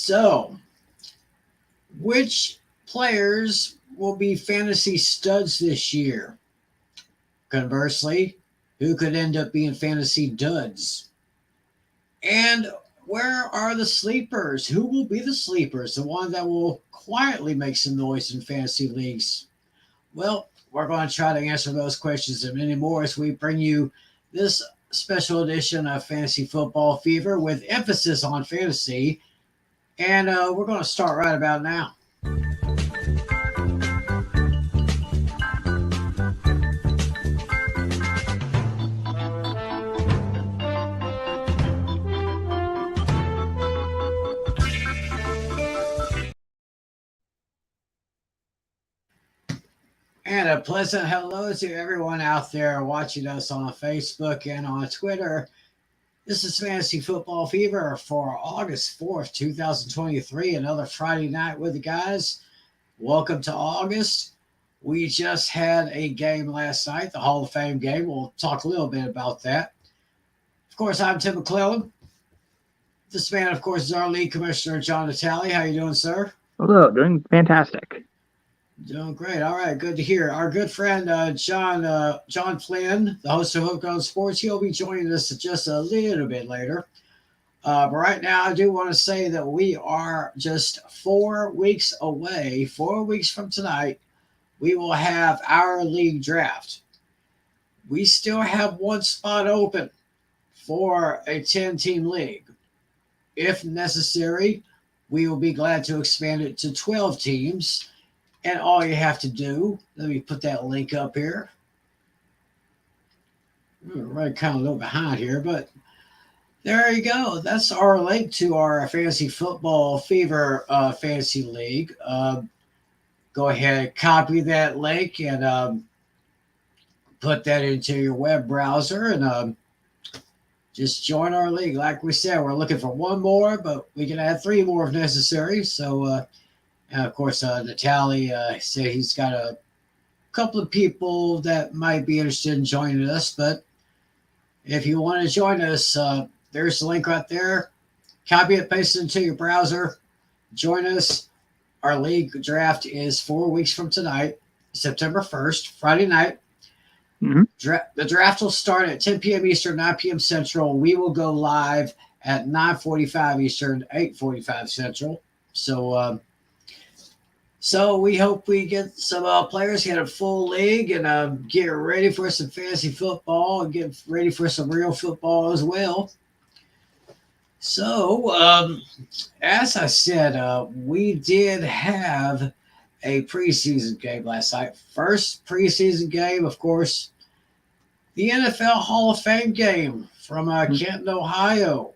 So, which players will be fantasy studs this year? Conversely, who could end up being fantasy duds? And where are the sleepers? Who will be the sleepers? The one that will quietly make some noise in fantasy leagues? Well, we're going to try to answer those questions and many more as we bring you this special edition of Fantasy Football Fever with emphasis on fantasy. And we're going to start right about now. And a pleasant hello to everyone out there watching us on Facebook and on Twitter. This is Fantasy Football Fever for August 4th, 2023, another Friday night with the guys. Welcome to August. We just had a game last night, the Hall of Fame game. We'll talk a little bit about that. Of course, I'm Tim McClellan. This man, of course, is our league commissioner, John Natale. How you doing, sir? Hello, doing fantastic. Doing great. All right, good to hear. Our good friend John Flynn, the host of Hook on Sports, he'll be joining us just a little bit later. But right now, I do want to say that we are just 4 weeks away. 4 weeks from tonight, we will have our league draft. We still have one spot open for a 10-team league. If necessary, we will be glad to expand it to 12 teams. And all you have to do, let me put that link up here. We're right kind of a little behind here, but there you go. That's our link to our Fantasy Football Fever Fantasy League. Go ahead and copy that link and put that into your web browser and just join our league. Like we said, we're looking for one more, but we can add 3 more if necessary. So, and of course, Natalie said he's got a couple of people that might be interested in joining us. But if you want to join us, there's the link right there. Copy it, paste it into your browser. Join us. Our league draft is 4 weeks from tonight, September 1st, Friday night. Mm-hmm. The draft will start at 10 p.m. Eastern, 9 p.m. Central. We will go live at 9:45 Eastern, 8:45 Central. So we hope we get some players, get a full league, and get ready for some fantasy football and get ready for some real football as well. So, as I said, we did have a preseason game last night. First preseason game, of course, the NFL Hall of Fame game from Canton, Ohio.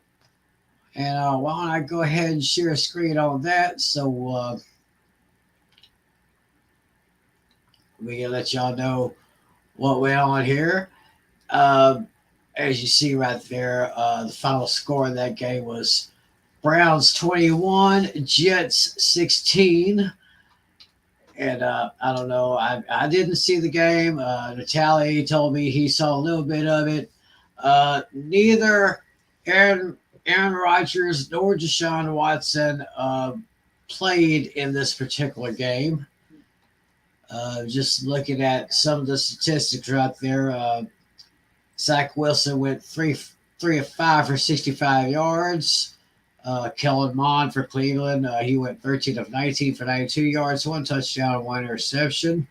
And why don't I go ahead and share a screen on that so we can let y'all know what went on here. As you see right there, the final score of that game was Browns 21, Jets 16. And I don't know, I didn't see the game. Natalie told me he saw a little bit of it. Neither Aaron Rodgers nor Deshaun Watson played in this particular game. Just looking at some of the statistics right there, Zach Wilson went 3 of 5 for 65 yards. Kellen Mond for Cleveland, he went 13 of 19 for 92 yards, 1 touchdown, 1 interception.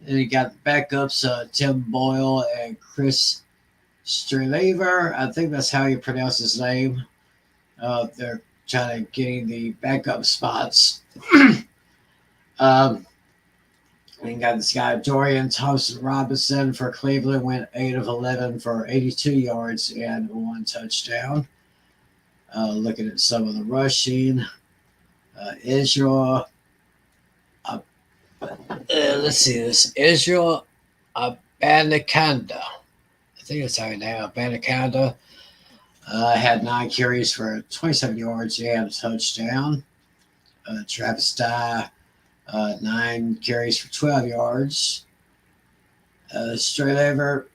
And you got the backups, Tim Boyle and Chris Streelaver. I think that's how you pronounce his name. They're trying to getting the backup spots. And you got this guy, Dorian Thompson Robinson for Cleveland, went 8 of 11 for 82 yards and 1 touchdown. Looking at some of the rushing, Israel. Let's see this. Israel Abanikanda. I think that's how you name it. Abanikanda had 9 carries for 27 yards and a touchdown. Travis Dye, 9 carries for 12 yards. Streveler,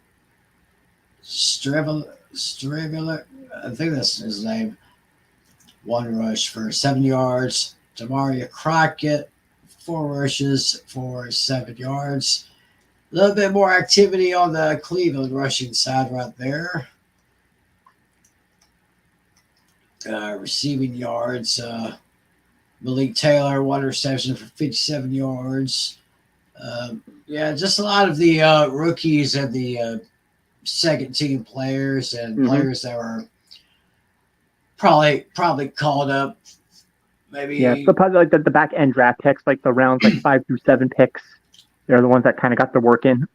I think that's his name. 1 rush for 7 yards. Demaria Crockett, 4 rushes for 7 yards. A little bit more activity on the Cleveland rushing side right there. Receiving yards, Malik Taylor, 1 reception for 57 yards. Yeah, just a lot of the rookies and the second team players and players that were probably called up. Yeah, Maybe so probably like the back end draft picks, like the rounds like 5 through 7 picks. They're the ones that kind of got the work in.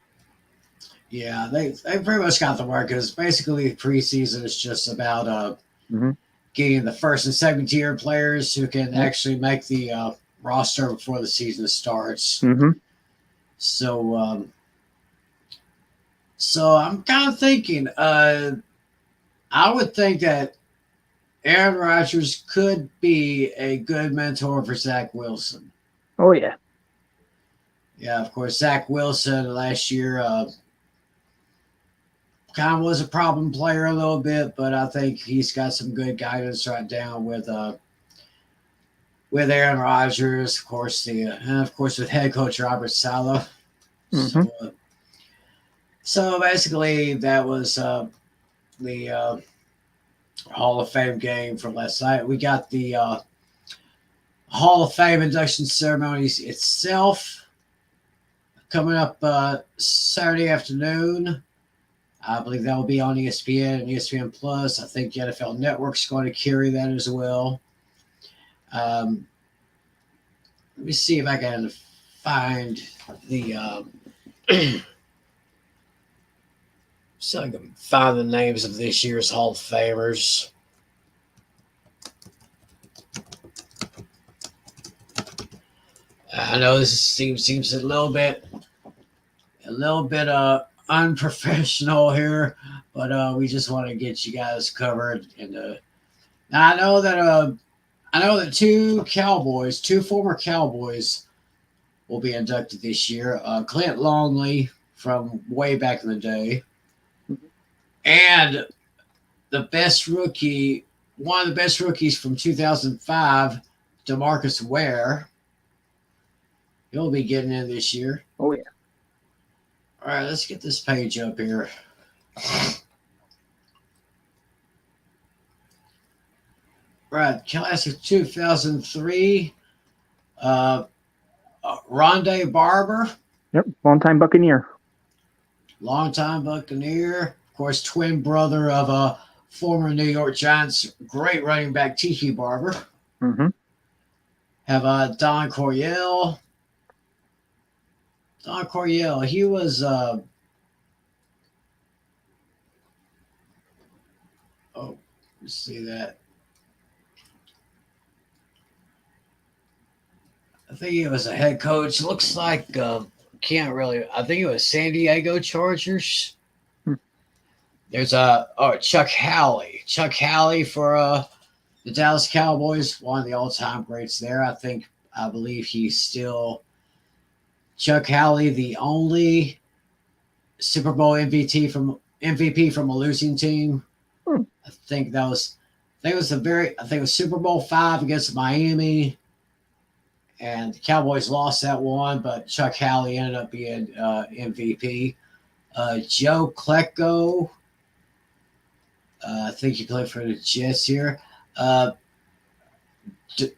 yeah, they pretty much got the work because basically preseason is just about hmm getting the first and second tier players who can Yep. actually make the roster before the season starts. hmm So so I'm kind of thinking, I would think that Aaron Rodgers could be a good mentor for Zach Wilson. Oh yeah. Yeah, of course, Zach Wilson last year kind of was a problem player a little bit, but I think he's got some good guidance right down with Aaron Rodgers, of course, and of course with head coach Robert Saleh. So, hmm so basically, that was the Hall of Fame game from last night. We got the Hall of Fame induction ceremonies itself coming up Saturday afternoon. I believe that will be on ESPN and ESPN Plus. I think the NFL Network's going to carry that as well. Let me see if I can find the so I can find the names of this year's Hall of Famers. I know this seems a little bit unprofessional here, but we just want to get you guys covered. And now I know that two former Cowboys, will be inducted this year. Clint Longley from way back in the day, and the best rookie, one of the best rookies from 2005, DeMarcus Ware. He'll be getting in this year. Oh yeah. All right, let's get this page up here. Right, class of 2003. Uh, Rondé Barber, Yep. Longtime Buccaneer. longtime Buccaneer. Of course, twin brother of a former New York Giants great running back Tiki Barber. hmm Have Don Coryell. Don Coryell, he was oh, let's see that. I think he was a head coach. Looks like can't really. I think it was San Diego Chargers. Hmm. There's Chuck Howley. Chuck Howley for the Dallas Cowboys, one of the all-time greats there. I believe he's still Chuck Howley, the only Super Bowl MVP from a losing team. Hmm. I think it was Super Bowl 5 against Miami, and the Cowboys lost that one, but Chuck Howley ended up being MVP. Joe Klecko, I think he played for the Jets here.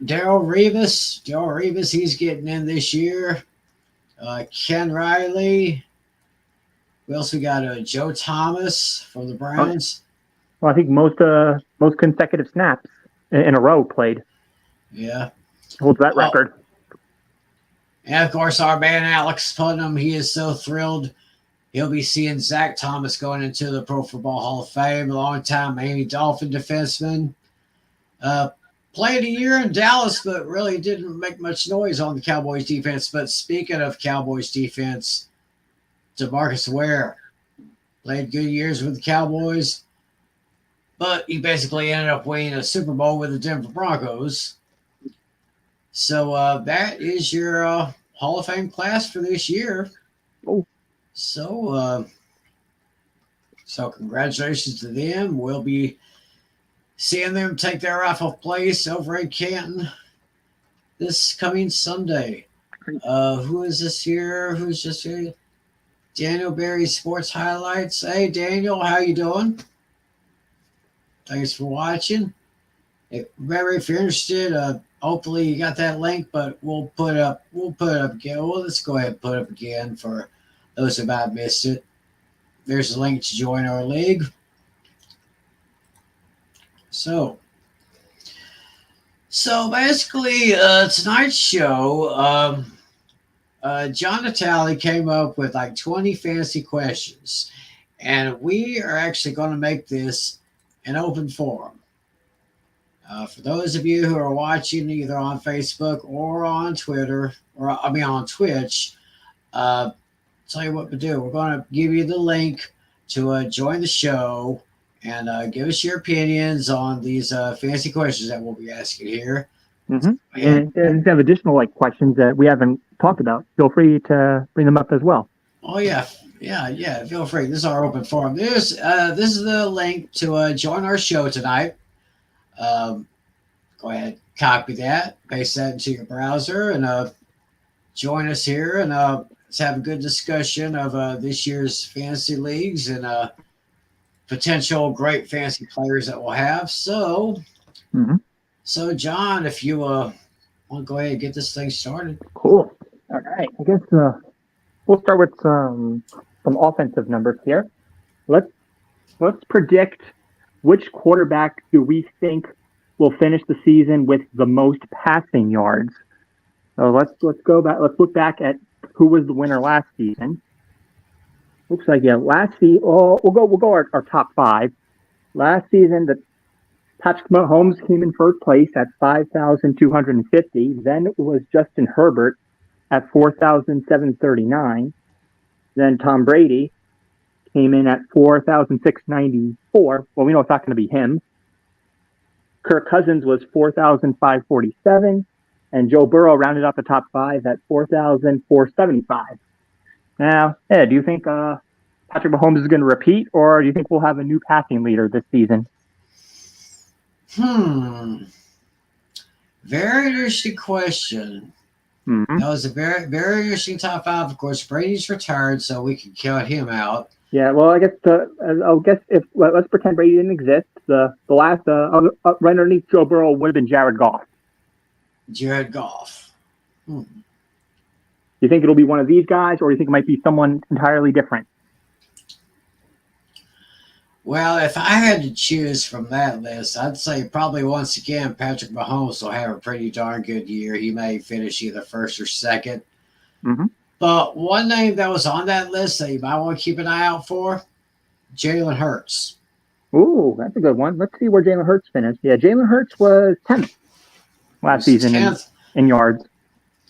Darrell Revis, he's getting in this year. Ken Riley. We also got Joe Thomas from the Oh, yeah. Browns. Well, I think most consecutive snaps in a row played. Yeah. Holds that Oh, record. and of course, our man Alex Putnam, he is so thrilled. He'll be seeing Zach Thomas going into the Pro Football Hall of Fame, a longtime Miami Dolphin defenseman. Played a year in Dallas, but really didn't make much noise on the Cowboys defense. But speaking of Cowboys defense, DeMarcus Ware played good years with the Cowboys, but he basically ended up winning a Super Bowl with the Denver Broncos. So that is your Hall of Fame class for this year. Oh. So so congratulations to them. We'll be seeing them take their rightful place over in Canton this coming Sunday. Who is this here? Who's just here? Daniel Berry Sports Highlights. Hey, Daniel, how you doing? Thanks for watching. Remember, if you're interested, hopefully you got that link, but we'll put it up again. Well, let's go ahead and put it up again for those who might have missed it. There's a link to join our league. So basically, tonight's show, John Natale came up with like 20 fantasy questions, and we are actually going to make this an open forum. For those of you who are watching either on Facebook or on Twitter, or on Twitch, tell you what to do. We're going to give you the link to join the show and give us your opinions on these fancy questions that we'll be asking here. Mm-hmm. And if you have additional questions that we haven't talked about, feel free to bring them up as well. Oh yeah. Feel free. This is our open forum. This is the link to join our show tonight. Go ahead, copy that, paste that into your browser, and join us here. And let's have a good discussion of this year's fantasy leagues and potential great fantasy players that we'll have. So, So John, if you want to go ahead and get this thing started. Cool. All right. I guess we'll start with some offensive numbers here. Let's predict which quarterback do we think will finish the season with the most passing yards. So let's go back. Let's look back at who was the winner last season. Looks like last season. Oh, we'll go our top five. Last season, the Patrick Mahomes came in first place at 5,250. Then it was Justin Herbert at 4,739. Then Tom Brady came in at 4,694. Well, we know it's not going to be him. Kirk Cousins was 4,547. And Joe Burrow rounded up the top five at 4,475. Now, Ed, do you think Patrick Mahomes is going to repeat, or do you think we'll have a new passing leader this season? Very interesting question. Mm-hmm. That was a very, very interesting top five. Of course, Brady's retired, so we can count him out. Yeah, well, I guess let's pretend Brady didn't exist. The last right underneath Joe Burrow would have been Jared Goff. Jared Goff. Do you think it'll be one of these guys, or do you think it might be someone entirely different? Well, if I had to choose from that list, I'd say probably once again Patrick Mahomes will have a pretty darn good year. He may finish either first or second. Mm-hmm. But one name that was on that list that you might want to keep an eye out for, Jalen Hurts. Ooh, that's a good one. Let's see where Jalen Hurts finished. Yeah, Jalen Hurts was 10th last season in yards.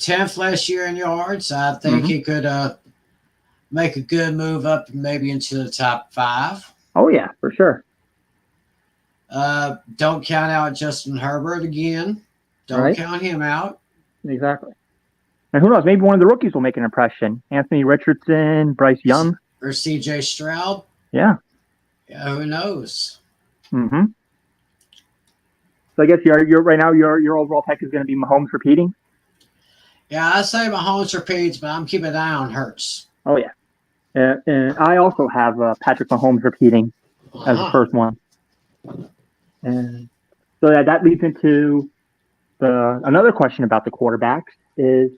10th last year in yards. I think he could make a good move up maybe into the top five. Oh, yeah, for sure. Don't count out Justin Herbert again. Don't count him out. Exactly. And who knows? Maybe one of the rookies will make an impression. Anthony Richardson, Bryce Young. Or C.J. Stroud. Yeah. Yeah, who knows? Mm-hmm. So I guess you're right now your overall pick is going to be Mahomes repeating? Yeah, I say Mahomes repeats, but I'm keeping an eye on Hurts. Oh, yeah. And I also have Patrick Mahomes repeating as the first one. And so that leads into another question about the quarterbacks is,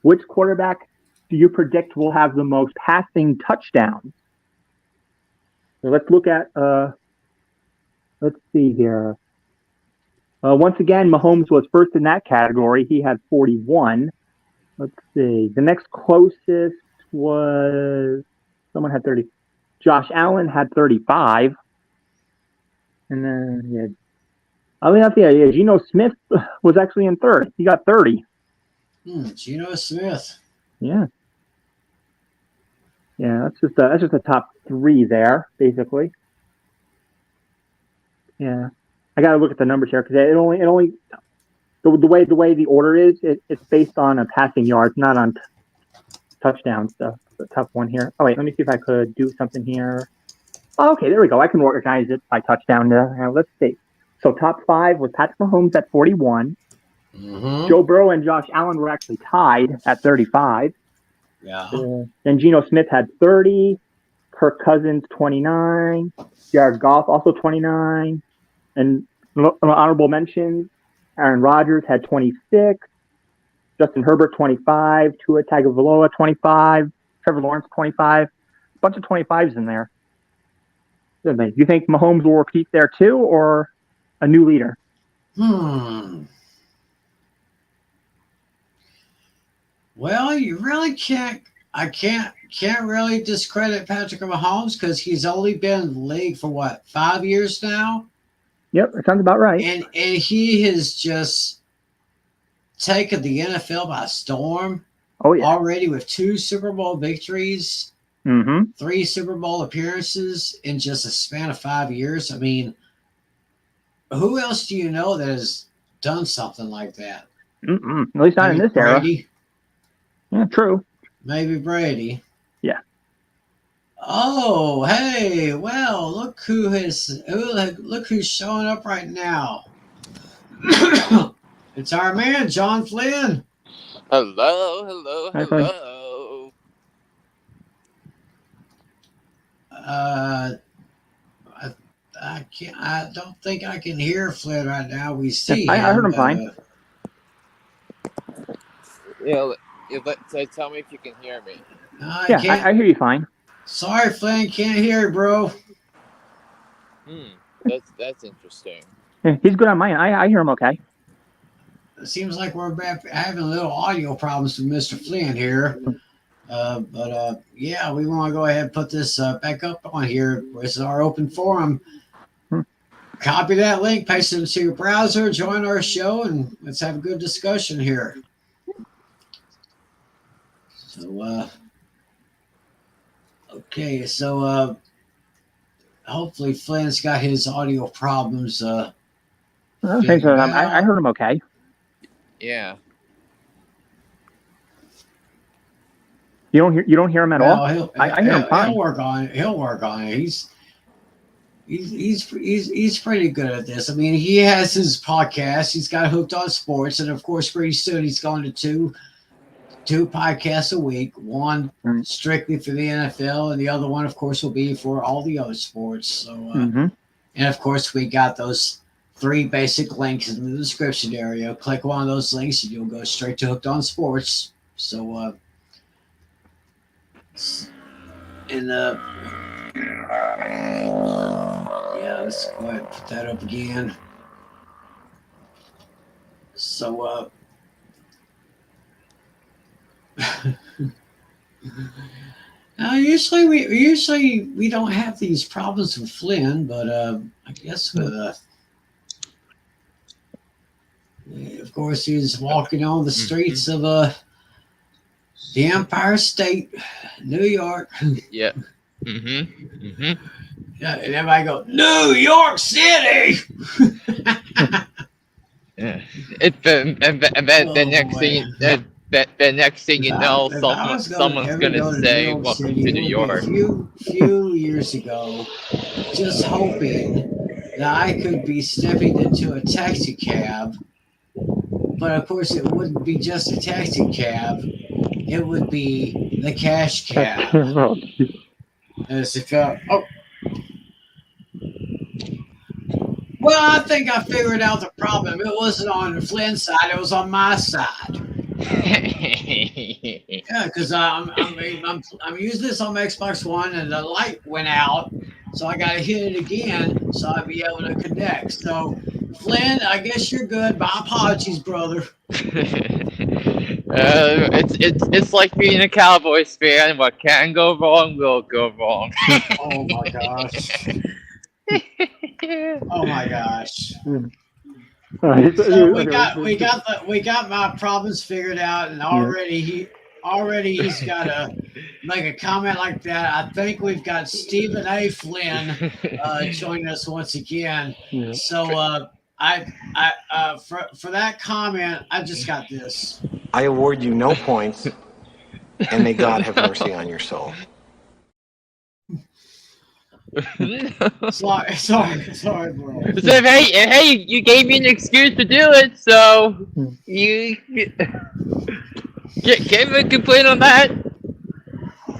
which quarterback do you predict will have the most passing touchdowns? So let's look at, let's see here. Once again, Mahomes was first in that category. He had 41. Let's see. The next closest was, someone had 30. Josh Allen had 35. And then, Geno Smith was actually in third. He got 30. Geno Smith. Yeah. Yeah, that's just a top three there, basically. Yeah. I got to look at the numbers here because it only the way the order is, it's based on a passing yards, not on touchdowns. So it's a tough one here. Oh wait, let me see if I could do something here. Oh, okay, there we go. I can organize it by touchdown. Now let's see. So top 5 was Patrick Mahomes at 41. Mm-hmm. Joe Burrow and Josh Allen were actually tied at 35. Yeah. Then Geno Smith had 30. Kirk Cousins 29. Jared Goff also 29. And honorable mentions: Aaron Rodgers had 26. Justin Herbert 25. Tua Tagovailoa 25. Trevor Lawrence 25. A bunch of 25s in there. Do you think Mahomes will repeat there too, or a new leader? Well, you really can't. I can't really discredit Patrick Mahomes because he's only been in the league for what, 5 years now, Yep, that sounds about right. and he has just taken the NFL by storm. Oh yeah, already with 2 Super Bowl victories, 3 Super Bowl appearances in just a span of 5 years. I mean, who else do you know that has done something like that? At least not in this Brady. Era. Yeah, true. Maybe Brady. Yeah. Oh, hey, well, look who's showing up right now. It's our man, John Flynn. Hello. I don't think I can hear Flynn right now. We see him. I heard him fine. So tell me if you can hear me. I hear you fine. Sorry, Flynn, can't hear you, bro. That's interesting. Yeah, he's good on mine. I hear him okay. It seems like we're having a little audio problems with Mr. Flynn here. But yeah, we want to go ahead and put this back up on here. This is our open forum. Copy that link, paste it into your browser, join our show, and let's have a good discussion here. So, okay, so hopefully Flynn's got his audio problems. I heard him okay. Yeah. You don't hear him at all? I hear him fine. He'll work on it. He's pretty good at this. I mean, he has his podcast. He's got Hooked on Sports, and of course, pretty soon he's going to two podcasts a week. One strictly for the NFL, and the other one, of course, will be for all the other sports. So, and of course, we got those 3 basic links in the description area. Click one of those links, and you'll go straight to Hooked on Sports. So, yeah, let's go ahead and put that up again. So, now usually we don't have these problems with Flynn, but I guess with of course he's walking on the streets of the Empire State, New York. Yeah. Yeah, and everybody go, New York City. Yeah. The next thing you know, someone's gonna say, "Welcome to New York." A few years ago, just hoping that I could be stepping into a taxi cab, but of course it wouldn't be just a taxi cab; it would be the cash cab. As if well, I think I figured out the problem. It wasn't on Flynn's side; it was on my side. Yeah, because I'm using this on my Xbox One, and the light went out, so I got to hit it again, so I'll be able to connect. So, Flynn, I guess you're good. My apologies, brother. It's like being a Cowboys fan. What can go wrong will go wrong. Oh my gosh. Oh my gosh. So we got my problems figured out, and already he's got to make a comment like that. I think we've got Stephen A. Flynn joining us once again. Yeah. So for that comment, I just got this. I award you no points, and may God have mercy on your soul. Sorry, bro. So hey, you gave me an excuse to do it, so you can't even complain on that.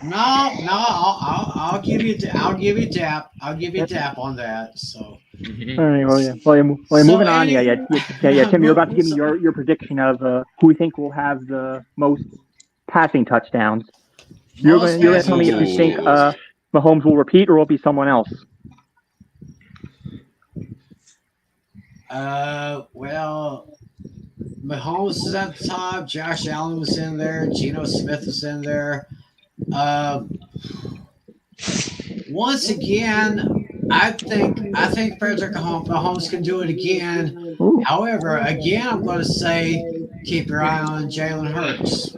No, I'll give you tap. I'll give you tap on that. So. All right. Well, yeah. Well, moving on. Yeah. Tim, you're about to give me your prediction of who we think will have the most passing touchdowns. You're going to tell me if you think Mahomes will repeat or will it be someone else. Well, Mahomes is at the top. Josh Allen was in there. Geno Smith was in there. Once again, I think Patrick Mahomes can do it again. Ooh. However, again, I'm going to say keep your eye on Jalen Hurts.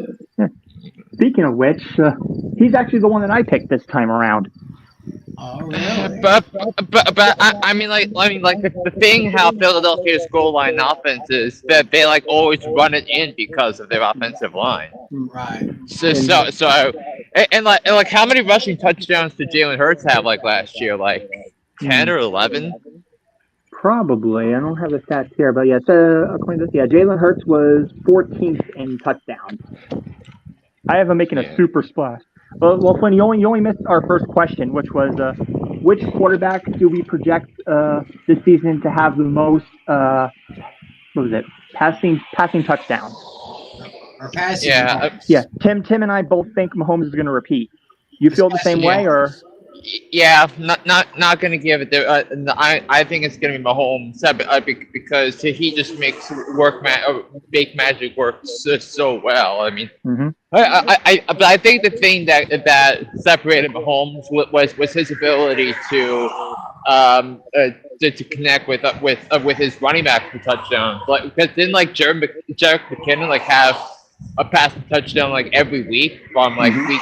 Speaking of which, he's actually the one that I picked this time around. Oh, really? But I mean the thing how Philadelphia's goal line offense is that they like always run it in because of their offensive line. Right. So and how many rushing touchdowns did Jalen Hurts have like last year? Like 10 or 11? Probably. I don't have the stats here, but yeah, according to this, Jalen Hurts was 14th in touchdowns. I have him making a super splash. Well, Flynn, you only missed our first question, which was which quarterback do we project this season to have the most passing touchdowns? Or passing. Yeah. Tim and I both think Mahomes is going to repeat. You feel the same way, or? Yeah, not gonna give it. I think it's gonna be Mahomes because he just makes make magic work so well. I mean, but I think the thing that separated Mahomes was his ability to connect with his running back for touchdowns. Like because didn't Jerick McKinnon have a passing touchdown like every week from like week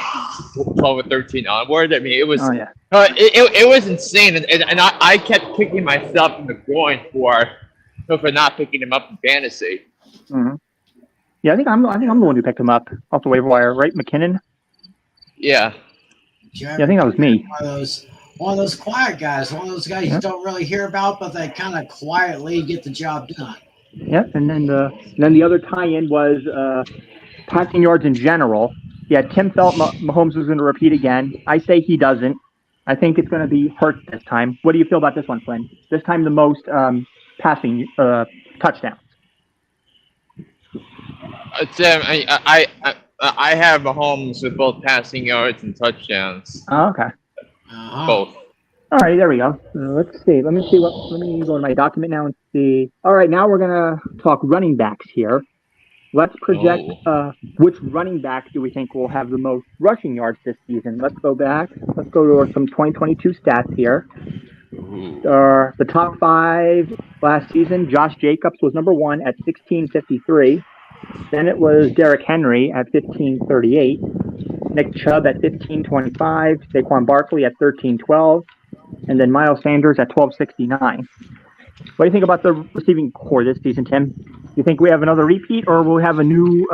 12 or 13 onward. I mean, it was it was insane, and I kept kicking myself in the groin for not picking him up in fantasy. Mm-hmm. Yeah, I think I'm the one who picked him up off the waiver wire, right? McKinnon. Yeah. I think that was me. One of those quiet guys. One of those guys you don't really hear about, but they kind of quietly get the job done. Yep, and then the other tie-in was passing yards in general. Yeah, Tim felt Mahomes was going to repeat again. I say he doesn't. I think it's going to be Hurts this time. What do you feel about this one, Flynn? This time the most passing touchdowns. Tim, I have Mahomes with both passing yards and touchdowns. Oh, okay. Both. All right, there we go. Let's see. Let me go to my document now and see. All right, now we're gonna talk running backs here. Let's project which running back do we think will have the most rushing yards this season. Let's go back. Let's go to some 2022 stats here. The top 5 last season, Josh Jacobs was number 1 at 1653. Then it was Derrick Henry at 1538. Nick Chubb at 1525. Saquon Barkley at 1312. And then Miles Sanders at 1269. What do you think about the receiving core this season, Tim? Do you think we have another repeat, or will we have a new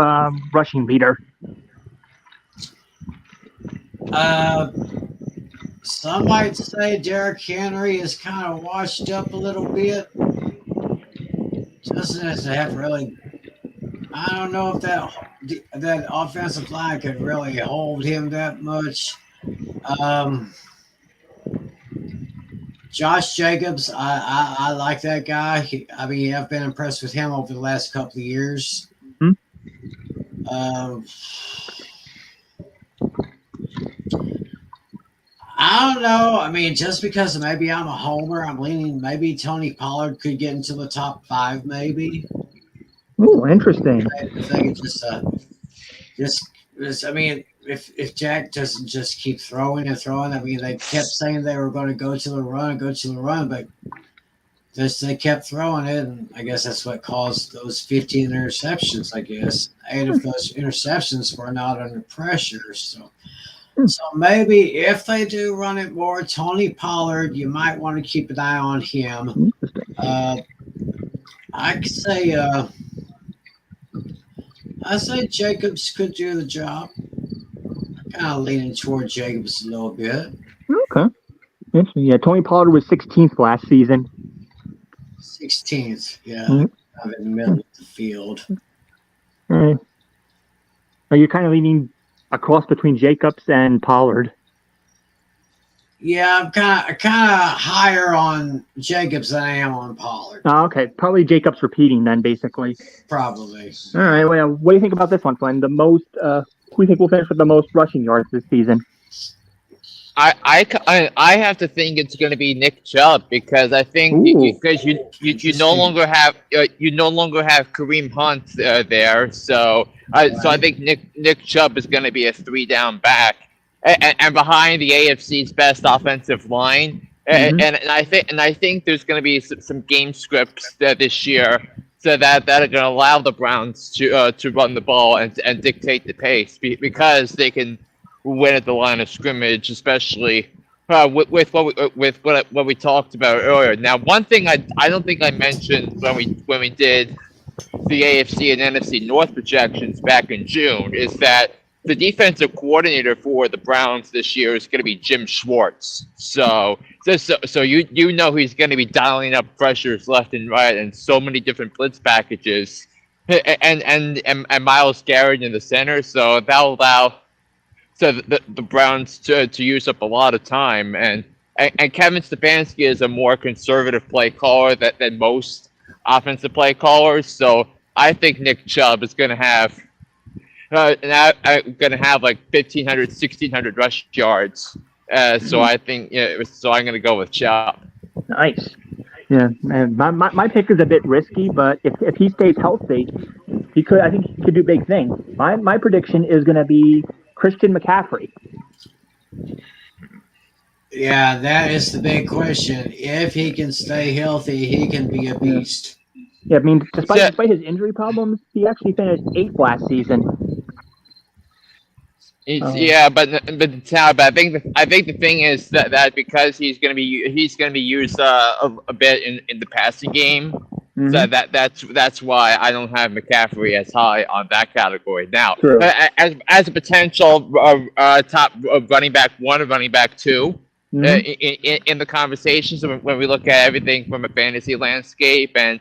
rushing leader? Some might say Derrick Henry is kind of washed up a little bit. Doesn't have really. I don't know if that offensive line could really hold him that much. Josh Jacobs, I like that guy. I've been impressed with him over the last couple of years. I don't know. I mean, just because maybe I'm a homer, I'm leaning maybe Tony Pollard could get into the top 5, maybe. Oh, interesting. If they could just I mean, if Jack doesn't just keep throwing and throwing, I mean, they kept saying they were going to go to the run, but they kept throwing it, and I guess that's what caused those 15 interceptions, I guess. 8 of those interceptions were not under pressure, so maybe if they do run it more, Tony Pollard, you might want to keep an eye on him. I say Jacobs could do the job. Kind of leaning toward Jacobs a little bit. Okay. Interesting. Yeah, Tony Pollard was 16th last season. 16th, yeah, Mhm. kind of in the middle of the field. All right. Are you kind of leaning a cross between Jacobs and Pollard? Yeah, I'm kind of higher on Jacobs than I am on Pollard. Oh, okay. Probably Jacobs repeating then, basically. Probably. All right. Well, what do you think about this one, Flynn? Who do you think will finish with the most rushing yards this season? I have to think it's going to be Nick Chubb because I think because you no longer have Kareem Hunt there, so I think Nick Chubb is going to be a 3-down back, and behind the AFC's best offensive line, and I think there's going to be some game scripts this year so that are going to allow the Browns to run the ball and dictate the pace because they can win at the line of scrimmage, especially with what we talked about earlier. Now, one thing I don't think I mentioned when we did the AFC and NFC North projections back in June is that the defensive coordinator for the Browns this year is going to be Jim Schwartz. So you know he's going to be dialing up pressures left and right and so many different blitz packages, and Myles Garrett in the center. So that'll allow the Browns to use up a lot of time, and Kevin Stefanski is a more conservative play caller than most offensive play callers. So I think Nick Chubb is going to have like 1,500, 1,600 rush yards. So I think so I'm going to go with Chubb. Nice. Yeah, and my pick is a bit risky, but if he stays healthy, I think he could do big things. My prediction is going to be Christian McCaffrey. Yeah, that is the big question. If he can stay healthy, he can be a beast. Yeah, I mean, despite his injury problems, he actually finished 8th last season. Yeah, but I think the thing is that because he's going to be used a bit in the passing game, so that's why I don't have McCaffrey as high on that category. Now, as a potential top running back 1 or running back 2 in the conversations when we look at everything from a fantasy landscape and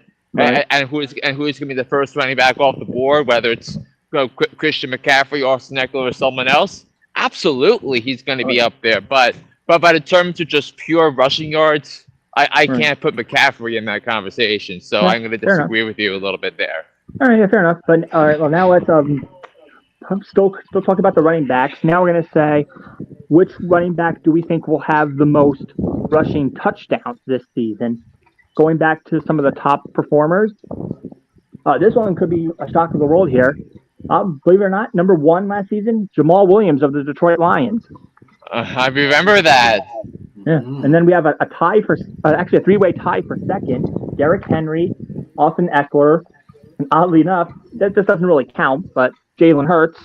who's going to be the first running back off the board, whether it's Christian McCaffrey, Austin Eckler, or someone else, absolutely he's going to be up there. But in terms of just pure rushing yards, I can't put McCaffrey in that conversation. So I'm going to disagree with you a little bit there. All right, yeah, fair enough. But all right, well now let's still talk about the running backs. Now we're going to say which running back do we think will have the most rushing touchdowns this season? Going back to some of the top performers, this one could be a shock of the world here. Believe it or not, number 1 last season, Jamal Williams of the Detroit Lions. I remember that. Yeah, and then we have a tie for actually a 3-way tie for second. Derrick Henry, Austin Eckler, and oddly enough, that just doesn't really count, but Jalen Hurts.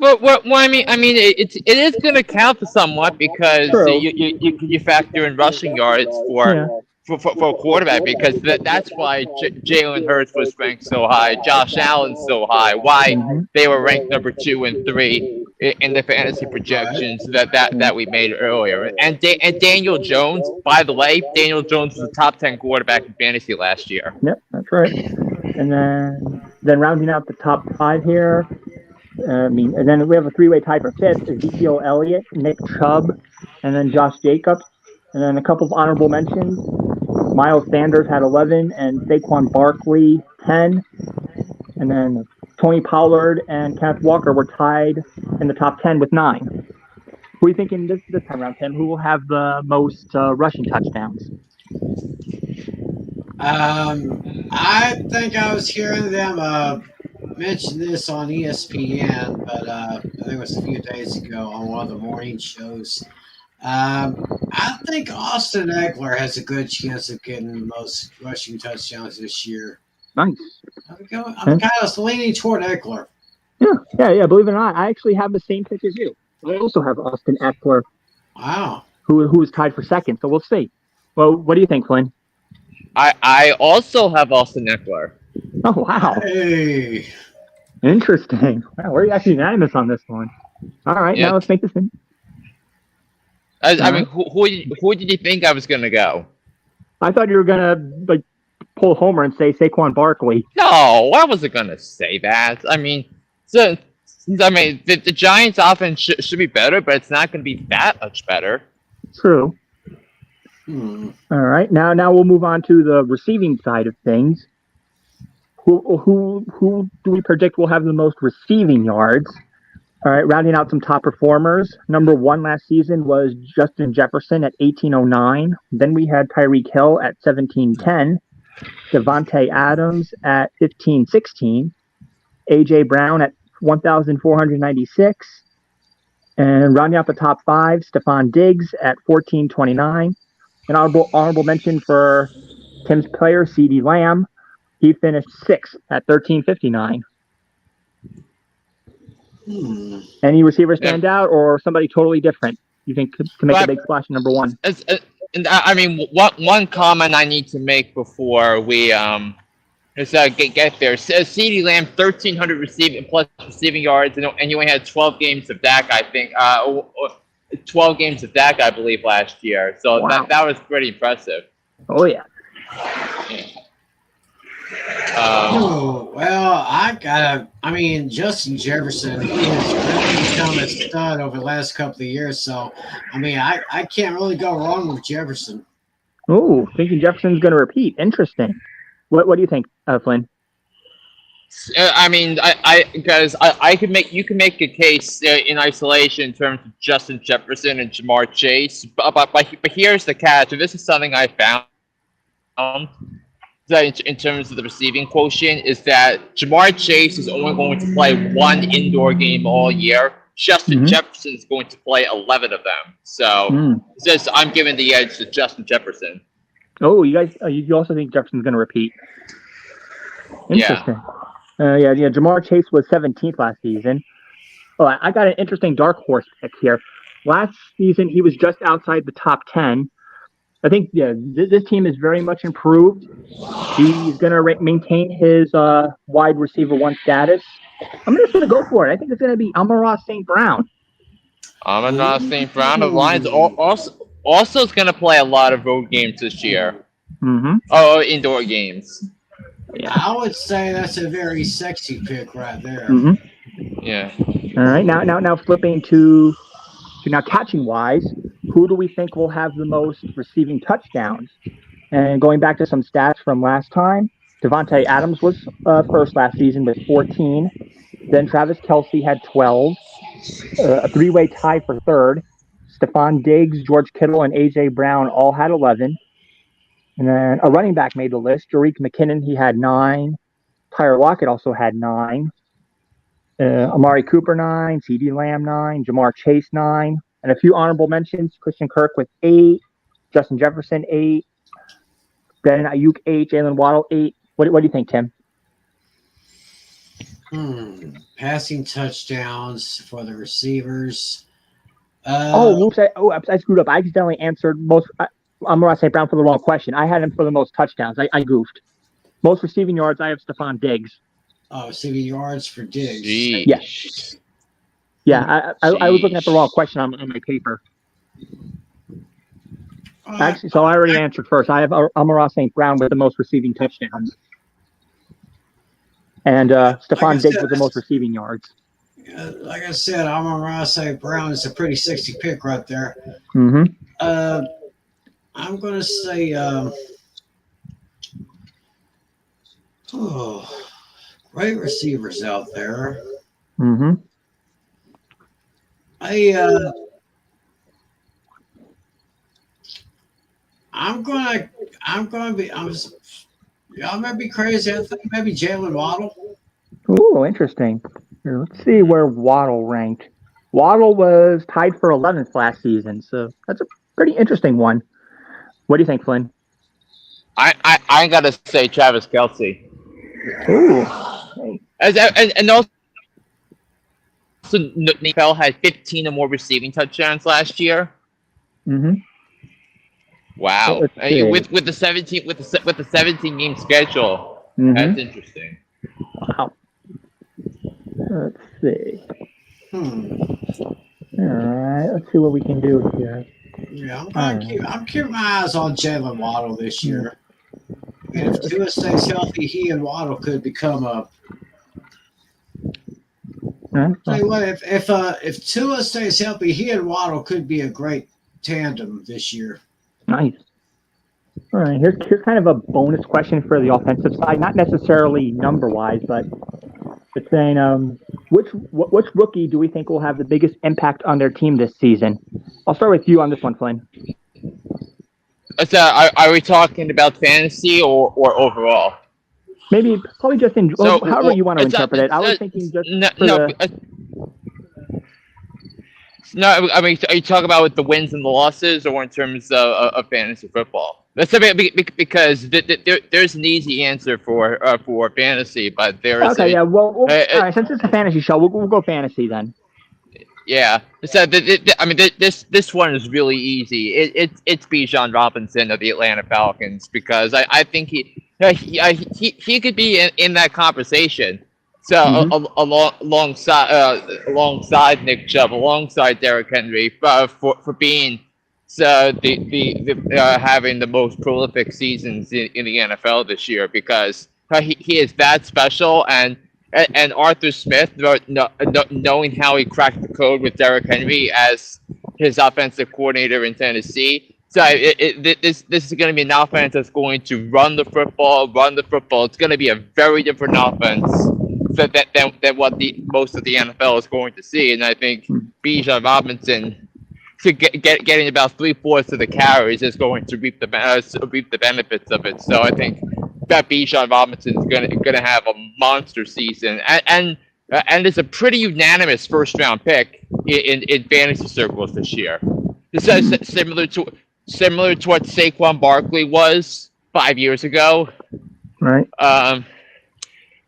Well, I mean, it is going to count somewhat because you factor in rushing yards for a quarterback because that's why Jalen Hurts was ranked so high, Josh Allen so high, why they were ranked number 2 and 3 in the fantasy projections that we made earlier. And Daniel Jones, by the way, Daniel Jones was a top 10 quarterback in fantasy last year. Yep, that's right. And then rounding out the top 5 here, and then we have a 3-way tie for 5th: Ezekiel Elliott, Nick Chubb, and then Josh Jacobs. And then a couple of honorable mentions. Miles Sanders had 11, and Saquon Barkley 10. And then Tony Pollard and Kenneth Walker were tied in the top 10 with 9. Who are you thinking this time around, Tim? Who will have the most rushing touchdowns? I think I was hearing them mention this on ESPN, but I think it was a few days ago on one of the morning shows. I think Austin Eckler has a good chance of getting the most rushing touchdowns this year. Nice. I'm kind of leaning toward Eckler. Yeah. Believe it or not, I actually have the same pick as you. I also have Austin Eckler. Wow. Who is tied for second, so we'll see. Well, what do you think, Flynn? I also have Austin Eckler. Oh, wow. Hey. Interesting. Wow, we're actually unanimous on this one. All right, now let's make this in. I mean, who did you think I was gonna go? I thought you were gonna like pull a homer and say Saquon Barkley. No, I wasn't gonna say that. I mean, so the Giants' offense should be better, but it's not gonna be that much better. True. Hmm. All right, now we'll move on to the receiving side of things. Who do we predict will have the most receiving yards? All right, rounding out some top performers. Number 1 last season was Justin Jefferson at 1809. Then we had Tyreek Hill at 1710, Devontae Adams at 1516, AJ Brown at 1496, and rounding out the top 5, Stephon Diggs at 1429. An honorable mention for Tim's player, CeeDee Lamb. He finished 6th at 1359. Any receiver stand out or somebody totally different you think could make a big splash in number 1? And I mean, one comment I need to make before we get there. CeeDee Lamb, 1,300 receiving yards, and you only had 12 games of Dak, I think. 12 games of Dak, I believe, last year. So wow. that was pretty impressive. Oh, yeah. Well, I mean, Justin Jefferson, he has really become a stud over the last couple of years. So, I mean, I can't really go wrong with Jefferson. Oh, thinking Jefferson's going to repeat. Interesting. What do you think, Flynn? I mean, you can make a case in isolation in terms of Justin Jefferson and Jamar Chase, but here's the catch, and this is something I found that in terms of the receiving quotient is that Jamar Chase is only going to play 1 indoor game all year. Justin Jefferson is going to play 11 of them. So I'm giving the edge to Justin Jefferson. Oh, you guys, you also think Jefferson's going to repeat? Interesting. Yeah. Jamar Chase was 17th last season. Oh, I got an interesting dark horse pick here. Last season, he was just outside the top 10. I think, this team is very much improved. He's going to maintain his wide receiver 1 status. I'm just going to go for it. I think it's going to be Amon-Ra St. Brown. Amon-Ra St. Brown of Lions also is going to play a lot of road games this year. Oh, indoor games. Yeah. I would say that's a very sexy pick right there. Yeah. All right. Now flipping to now catching wise, who do we think will have the most receiving touchdowns? And going back to some stats from last time, Devontae Adams was first last season with 14. Then Travis Kelce had 12. A 3-way tie for third. Stephon Diggs, George Kittle, and A.J. Brown all had 11. And then a running back made the list. Jerick McKinnon, he had 9. Tyler Lockett also had 9. Amari Cooper, 9. CeeDee Lamb, 9. Jamar Chase, 9. And a few honorable mentions. Christian Kirk with 8. Justin Jefferson, 8. Brandon Ayuk, 8. Jalen Waddle, 8. What do you think, Tim? Passing touchdowns for the receivers. Oops! I screwed up. I accidentally answered Amon-Ra St. Brown for the wrong question. I had him for the most touchdowns. I goofed. Most receiving yards, I have Stephon Diggs. Oh, receiving yards for Diggs. Jeez. Yeah, I was looking at the wrong question on my paper. Actually, so I already answered first. I have Amon-Ra St. Brown with the most receiving touchdowns. And Stephon Diggs with the most receiving yards. Like I said, Amon-Ra St. Brown is a pretty sexy pick right there. I'm going to say, great receivers out there. I'm gonna be crazy. I think maybe Jalen Waddle. Oh, interesting. Here, let's see where Waddle ranked. Waddle was tied for 11th last season, so that's a pretty interesting one. What do you think, Flynn? I gotta say Travis Kelce. Ooh. And also Nick Bell had 15 or more receiving touchdowns last year. Wow. With the 17 game schedule. That's interesting. Wow. Let's see. All right. Let's see what we can do here. Yeah, I'm keeping my eyes on Jalen Waddle this year. And if Tua stays healthy, he and Waddle could become a. Tell you what, if Tua stays healthy, he and Waddle could be a great tandem this year. Nice. All right, here's kind of a bonus question for the offensive side, not necessarily number wise, but it's saying which rookie do we think will have the biggest impact on their team this season? I'll start with you on this one, Flynn. So, are we talking about fantasy or overall? Maybe probably just in however you want to interpret it. I was thinking just no. I mean, are you talking about with the wins and the losses, or in terms of fantasy football? That's because there's an easy answer for fantasy, but there's okay. Yeah. Well, all right. Since it's a fantasy show, we'll go fantasy then. Yeah. So I mean, this one is really easy. It's Bijan Robinson of the Atlanta Falcons because I think he could be in that conversation. So alongside Nick Chubb, alongside Derrick Henry, for being the having the most prolific seasons in the NFL this year because he is that special and Arthur Smith knowing how he cracked the code with Derrick Henry as his offensive coordinator in Tennessee. So this is going to be an offense that's going to run the football. It's going to be a very different offense than what most of the NFL is going to see. And I think Bijan Robinson getting about 3/4 of the carries is going to reap the benefits of it. So I think that Bijan Robinson is going to have a monster season and it's a pretty unanimous first round pick in fantasy circles this year. This is similar to what Saquon Barkley was 5 years ago. Right.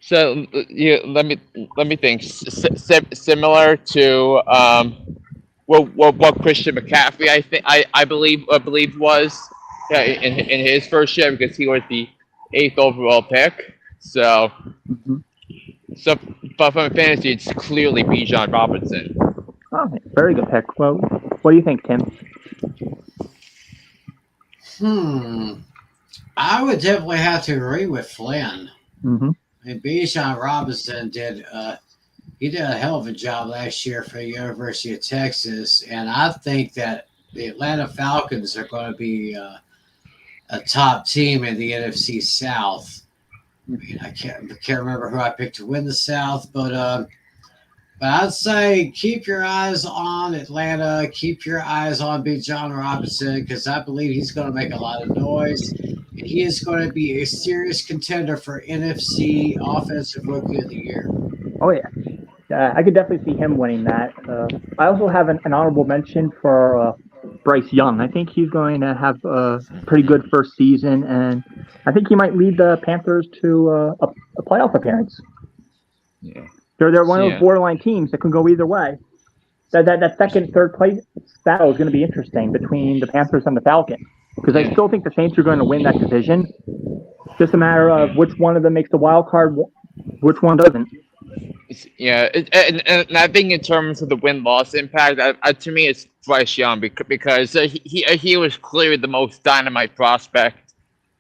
So let me think. Similar to what Christian McCaffrey I believe was in his first year because he was the 8th overall pick. So but from fantasy, it's clearly Bijan Robinson. Oh, very good pick. Well, what do you think, Tim? I would definitely have to agree with Flynn. Mm-hmm. And Bijan Robinson did a hell of a job last year for the University of Texas, and I think that the Atlanta Falcons are going to be a top team in the NFC South. I mean, I can't remember who I picked to win the South, but I'd say keep your eyes on Atlanta, keep your eyes on Bijan Robinson because I believe he's going to make a lot of noise. And he is going to be a serious contender for NFC Offensive Rookie of the Year. Oh, yeah. I could definitely see him winning that. I also have an honorable mention for Bryce Young. I think he's going to have a pretty good first season, and I think he might lead the Panthers to a playoff appearance. Yeah. They're one of those borderline teams that can go either way. That second, third place battle is going to be interesting between the Panthers and the Falcons. Because I still think the Saints are going to win that division. Just a matter of which one of them makes the wild card, which one doesn't. Yeah, and I think in terms of the win-loss impact, to me it's Bryce Young because he was clearly the most dynamite prospect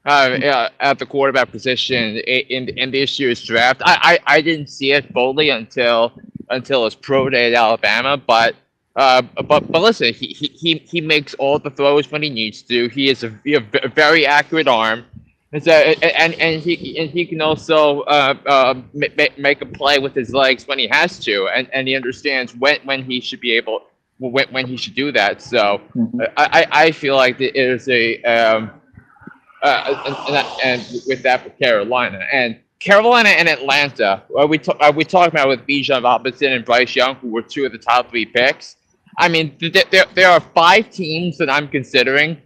at the quarterback position in this year's draft. I didn't see it fully until his pro day at Alabama, but listen, he makes all the throws when he needs to. He has a very accurate arm, and he can also make a play with his legs when he has to, and he understands when he should be able when he should do that. So I feel like it is and with that for Carolina and Atlanta. We talking about with Bijan Robinson and Bryce Young, who were 2 of the top 3 picks. I mean, there are 5 teams that I'm considering,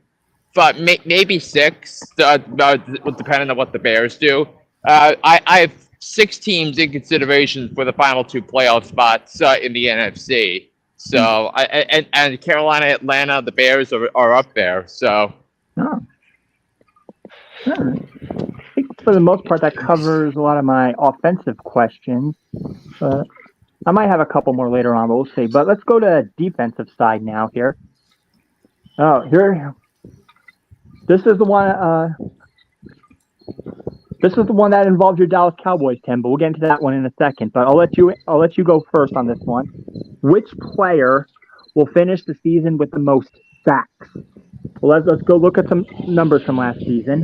but maybe 6, depending on what the Bears do. I have 6 teams in consideration for the final 2 playoff spots in the NFC. So, and Carolina, Atlanta, the Bears are up there. So. Oh. I think for the most part that covers a lot of my offensive questions. I might have a couple more later on, but we'll see. But let's go to defensive side now here. Oh, here. This is the one. This is the one that involves your Dallas Cowboys, Tim. But we'll get into that one in a second. But I'll let you go first on this one. Which player will finish the season with the most sacks? Well, let's go look at some numbers from last season.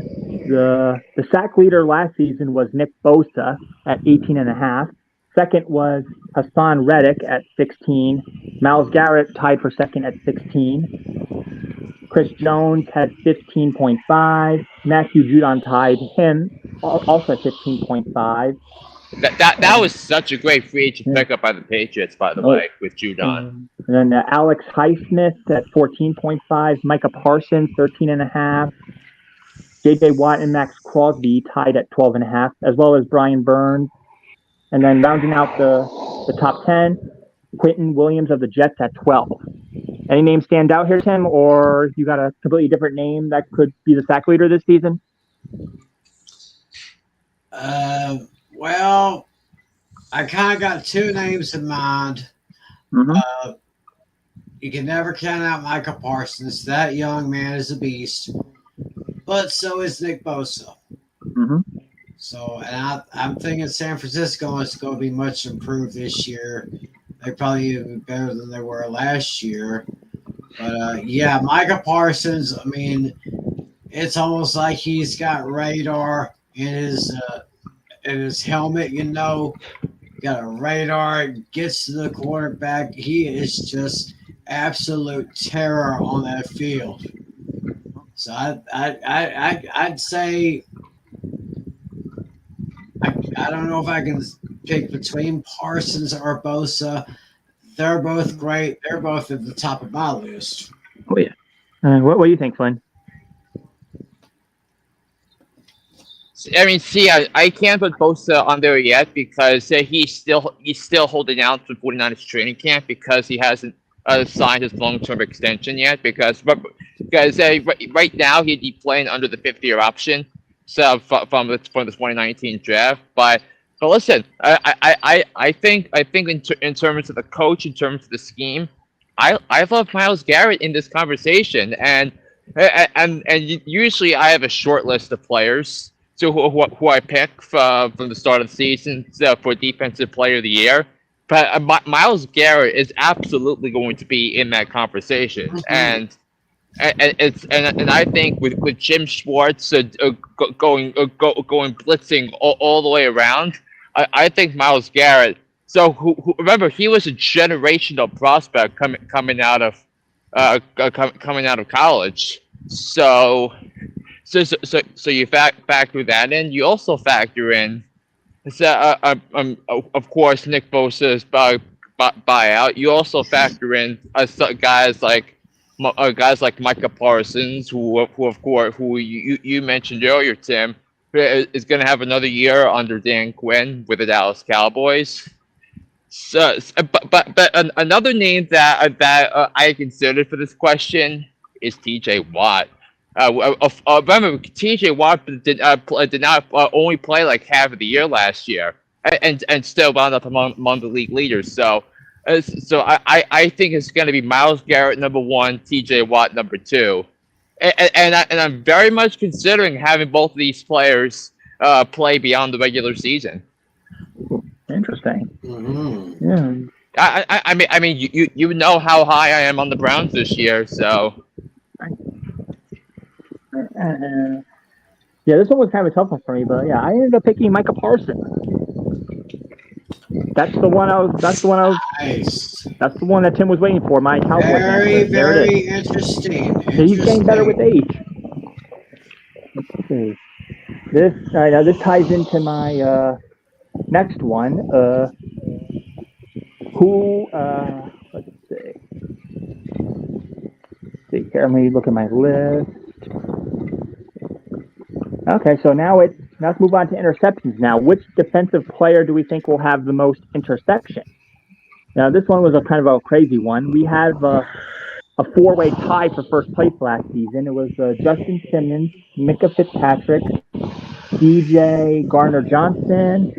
The sack leader last season was Nick Bosa at 18.5. Second was Hassan Reddick at 16. Myles Garrett tied for second at 16. Chris Jones had 15.5. Matthew Judon tied him also at 15.5. That was such a great free agent pickup by the Patriots, by the way, with Judon. And then Alex Highsmith at 14.5. Micah Parsons, 13.5. J.J. Watt and Max Crosby tied at 12.5, as well as Brian Burns. And then rounding out the top 10, Quentin Williams of the Jets at 12. Any names stand out here, Tim, or you got a completely different name that could be the sack leader this season? Well, I kind of got two names in mind. Mm-hmm. You can never count out Micah Parsons. That young man is a beast. But so is Nick Bosa. Mm-hmm. So, and I'm thinking San Francisco is going to be much improved this year. They're probably even better than they were last year. But, yeah, Micah Parsons, I mean, it's almost like he's got radar in his helmet, you know. Got a radar, gets to the quarterback. He is just absolute terror on that field. So I'd say I don't know if I can pick between Parsons or Bosa. They're both great. They're both at the top of my list. Oh yeah. What do you think, Flynn? I mean, see, I can't put Bosa on there yet because he's still holding out for 49ers training camp because he hasn't signed his long-term extension yet because right now he'd be playing under the 5th-year option from the 2019 draft. But listen, I think in terms of the coach, in terms of the scheme, I love Myles Garrett in this conversation, and usually I have a short list of players. So who I pick from the start of the season for Defensive Player of the Year. But Myles Garrett is absolutely going to be in that conversation. Mm-hmm. And I think with Jim Schwartz going blitzing all the way around, I think Myles Garrett. So remember, he was a generational prospect coming out of college. So you factor that in. You also factor in, of course, Nick Bosa's buyout. You also factor in guys like Micah Parsons, who you mentioned earlier, Tim, is going to have another year under Dan Quinn with the Dallas Cowboys. So, but another name that I considered for this question is T.J. Watt. Remember, T.J. Watt did not only play like half of the year last year, and still wound up among the league leaders. So I think it's going to be Myles Garrett number 1, T.J. Watt number 2, and I'm very much considering having both of these players play beyond the regular season. Interesting. Mm-hmm. Yeah. I mean you know how high I am on the Browns this year, so. Yeah, this one was kind of a tough one for me, but yeah, I ended up picking Micah Parsons. That's the one I was. Nice. That's the one that Tim was waiting for. My Cowboys. Very interesting. He's getting better with age. Let's see. This ties into my next one. Let's see. See here. Let me look at my list. Okay, so let's move on to interceptions now. Which defensive player do we think will have the most interceptions? Now, this one was a kind of a crazy one. We have a 4-way tie for first place last season. It was Justin Simmons, Micah Fitzpatrick, DJ Gardner-Johnson,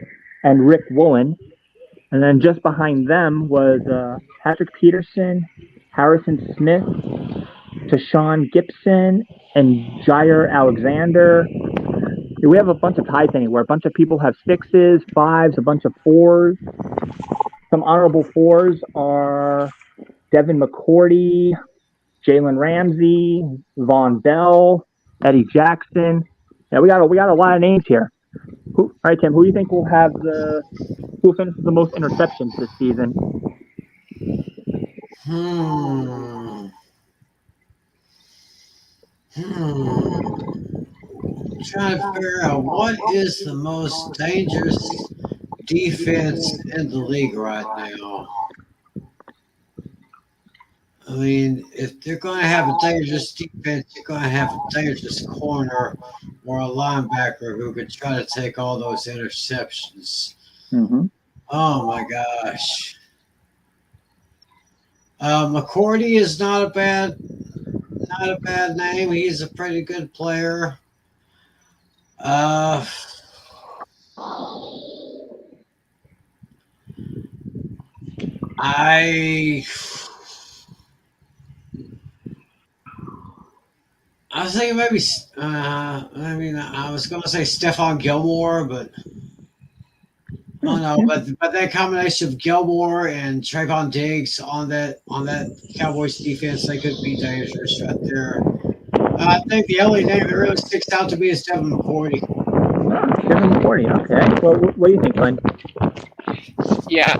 and Rick Woolen. And then just behind them was Patrick Peterson, Harrison Smith, Tashawn Gibson and Jair Alexander. We have a bunch of ties anywhere. A bunch of people have 6s, 5s, a bunch of 4s. Some honorable 4s are Devin McCourty, Jalen Ramsey, Von Bell, Eddie Jackson. Yeah, we got a lot of names here. All right, Tim, who do you think will who finishes the most interceptions this season? Trying to figure out what is the most dangerous defense in the league right now. I mean, if they're going to have a dangerous defense, you're going to have a dangerous corner or a linebacker who could try to take all those interceptions. Mm-hmm. Oh my gosh. McCourty is not a bad name. He's a pretty good player. I was thinking maybe. I was going to say Stephon Gilmore, but oh no. But that combination of Gilmore and Trayvon Diggs on that Cowboys defense, they could be dangerous right there. I think the only name that really sticks out to me is Devin McCourty. Devin McCourty. Okay. Well, what do you think, Flynn? Yeah,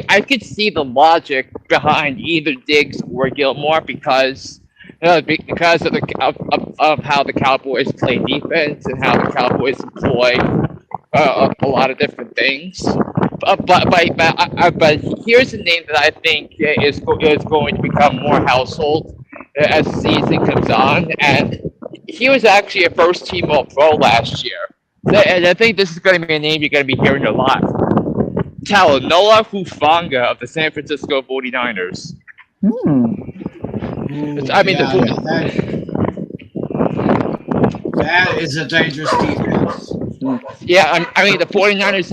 I could see the logic behind either Diggs or Gilmore because because of how the Cowboys play defense and how the Cowboys employ a lot of different things. But here's a name that I think is going to become more household as the season comes on, and he was actually a first-team All-Pro last year. And I think this is going to be a name you're going to be hearing a lot. Talanoa Hufanga of the San Francisco 49ers. That is a dangerous defense. Yeah, I mean the 49ers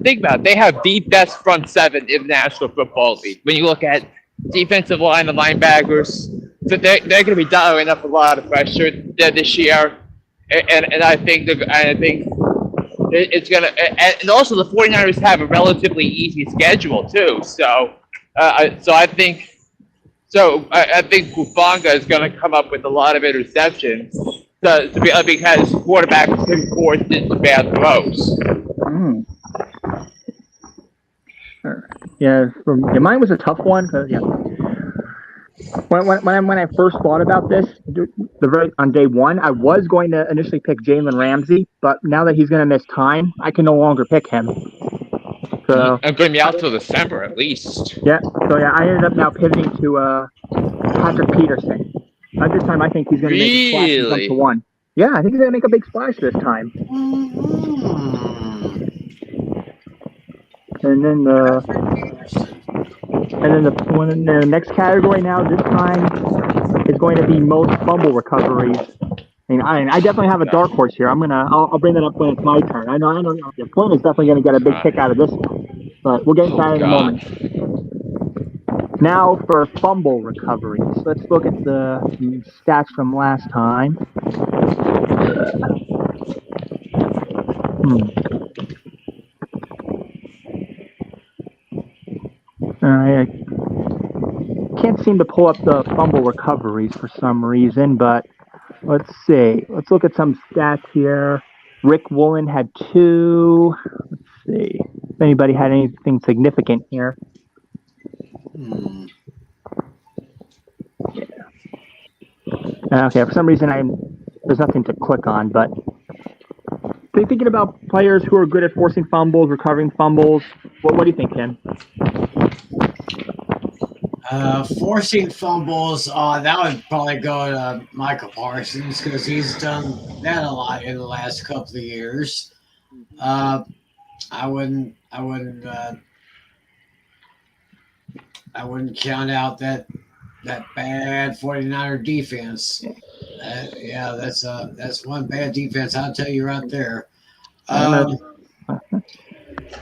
think about it, they have the best front seven in the National Football League. When you look at defensive line and linebackers, so they're going to be dialing up a lot of pressure this year, and I think it's going to, and also the 49ers have a relatively easy schedule too. So I think Hufanga is going to come up with a lot of interceptions. Because quarterbacks can force into bad throws. Sure. Yeah, mine was a tough one because when I first thought about this, on day one, I was going to initially pick Jalen Ramsey, but now that he's going to miss time, I can no longer pick him. So I'm going to be out till December at least. Yeah. So I ended up now pivoting to Patrick Peterson. At this time, I think he's going to make a splash and jump to one. Yeah, I think he's going to make a big splash this time. And then the next category now this time is going to be most fumble recoveries. I definitely have a dark horse here. I'll bring that up when it's my turn. I know. Flynn is definitely going to get a big kick out of this one, but we'll get into that in a moment. Now for fumble recoveries. Let's look at the stats from last time. I can't seem to pull up the fumble recoveries for some reason, but let's see. Let's look at some stats here. Rick Woolen had 2. Let's see if anybody had anything significant here. Okay, for some reason there's nothing to click on, but thinking about players who are good at forcing fumbles, recovering fumbles, what do you think, Ken? Forcing fumbles, that would probably go to Michael Parsons because he's done that a lot in the last couple of years. I wouldn't count out that bad 49er defense. That's one bad defense. I'll tell you right there. I'm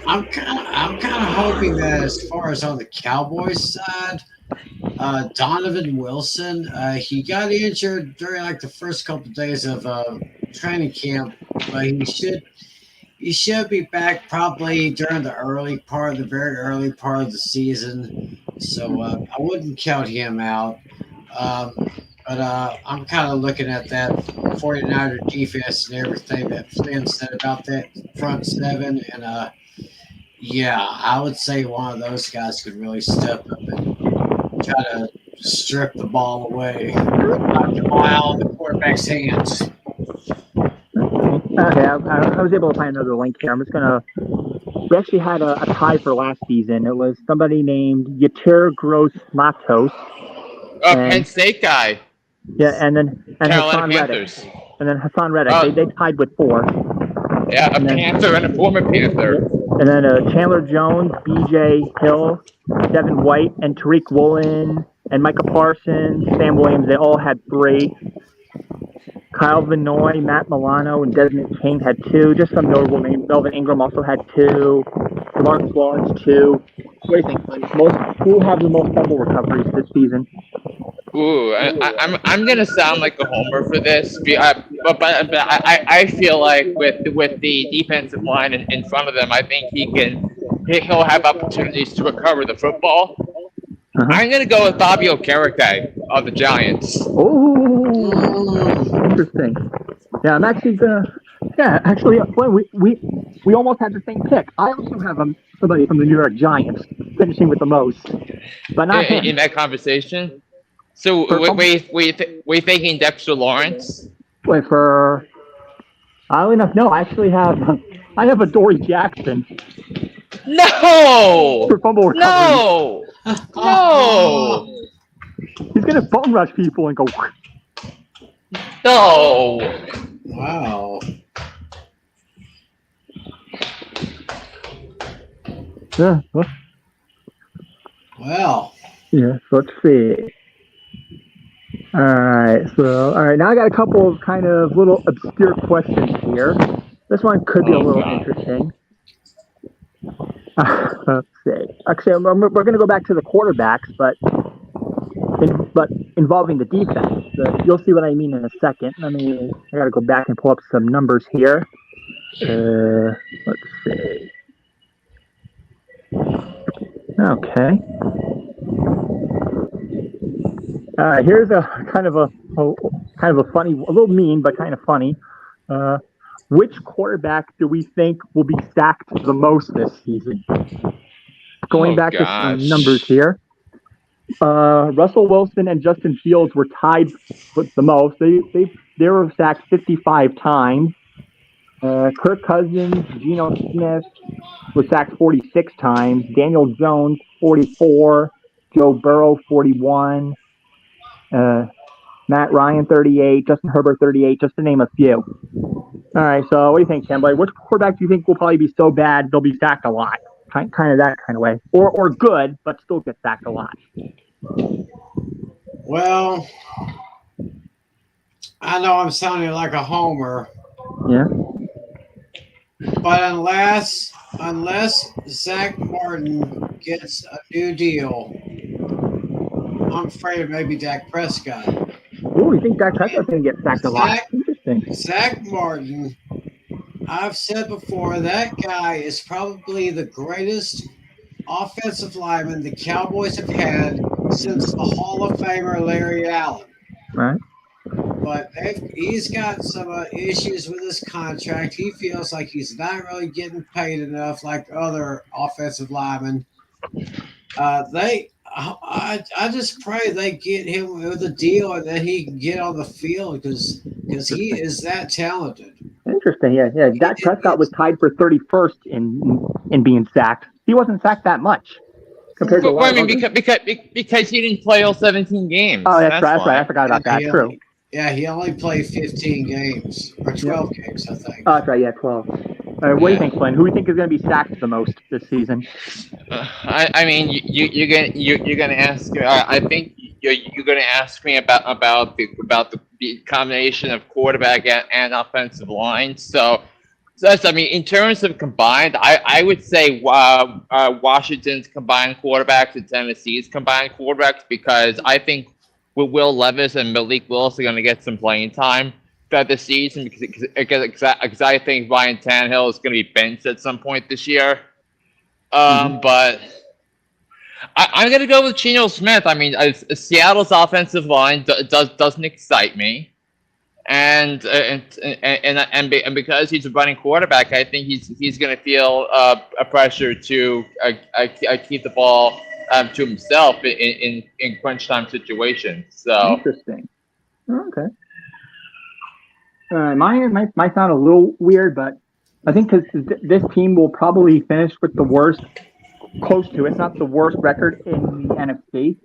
kind of hoping that as far as on the Cowboys side, Donovan Wilson. He got injured during like the first couple of days of training camp, but he should be back probably during the very early part of the season. So I wouldn't count him out. But I'm kind of looking at that 49er defense and everything that Flynn said about that front seven. And yeah, I would say one of those guys could really step up and try to strip the ball away, knock the ball out of the quarterback's hands. Okay, I was able to find another link here. I'm just gonna. We actually had a tie for last season. It was somebody named Yatir Gross Matos. Penn State guy. Yeah, and Carolina Hassan Panthers. Reddick. And then Hassan Reddick. They tied with 4. Yeah, Panther and a former Panther. And then Chandler Jones, B.J. Hill, Devin White, and Tariq Woolen, and Micah Parsons, Sam Williams. They all had 3. Kyle Vinoy, Matt Milano, and Desmond King had 2. Just some notable names. Melvin Ingram also had 2. Marcus Lawrence 2. What do you think, Flynn? Who have the most fumble recoveries this season? Ooh, I'm gonna sound like a homer for this, but I feel like with the defensive line in front of them, I think he'll have opportunities to recover the football. I'm gonna go with Fabio Carrique of the Giants. Oh, interesting. Yeah, I'm actually gonna. Yeah, actually, we almost had the same pick. I also have somebody from the New York Giants finishing with the most, but not him. In that conversation. So we thinking Dexter Lawrence? Wait for. Oddly enough, no. I actually have Adoree Jackson. No. For fumble recovery. No. No. He's gonna bum rush people and go. No. Wow. Yeah. Well. Yeah. Let's see. All right. Now I got a couple of kind of little obscure questions here. This one could be a little interesting. Let's see. Actually, we're going to go back to the quarterbacks, but involving the defense. You'll see what I mean in a second. I got to go back and pull up some numbers here. Let's see. Okay. Here's a kind of a funny, a little mean, but kind of funny. Which quarterback do we think will be sacked the most this season? Going back to some numbers here. Russell Wilson and Justin Fields were tied with the most. They were sacked 55 times. Kirk Cousins, Geno Smith was sacked 46 times. Daniel Jones 44. Joe Burrow 41. Matt Ryan 38. Justin Herbert 38. Just to name a few. All right, so what do you think, Sam? Which quarterback do you think will probably be so bad they'll be sacked a lot? Kind of that kind of way, or good but still get sacked a lot. Well, I know I'm sounding like a homer. Yeah. But unless Zach Martin gets a new deal, I'm afraid it may be Dak Prescott. Oh, you think Dak Prescott's going to get sacked a lot? Interesting. Zach Martin, I've said before, that guy is probably the greatest offensive lineman the Cowboys have had since the Hall of Famer Larry Allen. Right. But he's got some issues with his contract. He feels like he's not really getting paid enough like other offensive linemen. I just pray they get him with a deal and that he can get on the field because he is that talented. Interesting. Yeah. Dak Prescott was tied for 31st in being sacked. He wasn't sacked that much compared to. I mean, because he didn't play all 17 games. Oh, that's right. I forgot about that. True. Yeah, he only played 15 games or 12 games, I think. Oh, that's right. Yeah, 12. What do you think, Flynn? Who do you think is going to be sacked the most this season? I mean, you're gonna ask. I think you're gonna ask me about the combination of quarterback and offensive line. So I mean, in terms of combined, I would say Washington's combined quarterbacks and Tennessee's combined quarterbacks, because I think with Will Levis and Malik Willis are going to get some playing time throughout the season, because I think Ryan Tannehill is going to be benched at some point this year. But I'm going to go with Geno Smith. I mean, Seattle's offensive line doesn't excite me. And because he's a running quarterback, I think he's going to feel a pressure to keep the ball to himself in crunch time situations. So interesting. Okay. Mine might sound a little weird, but I think because this team will probably finish with the worst, close to, if not the worst record in the NFC,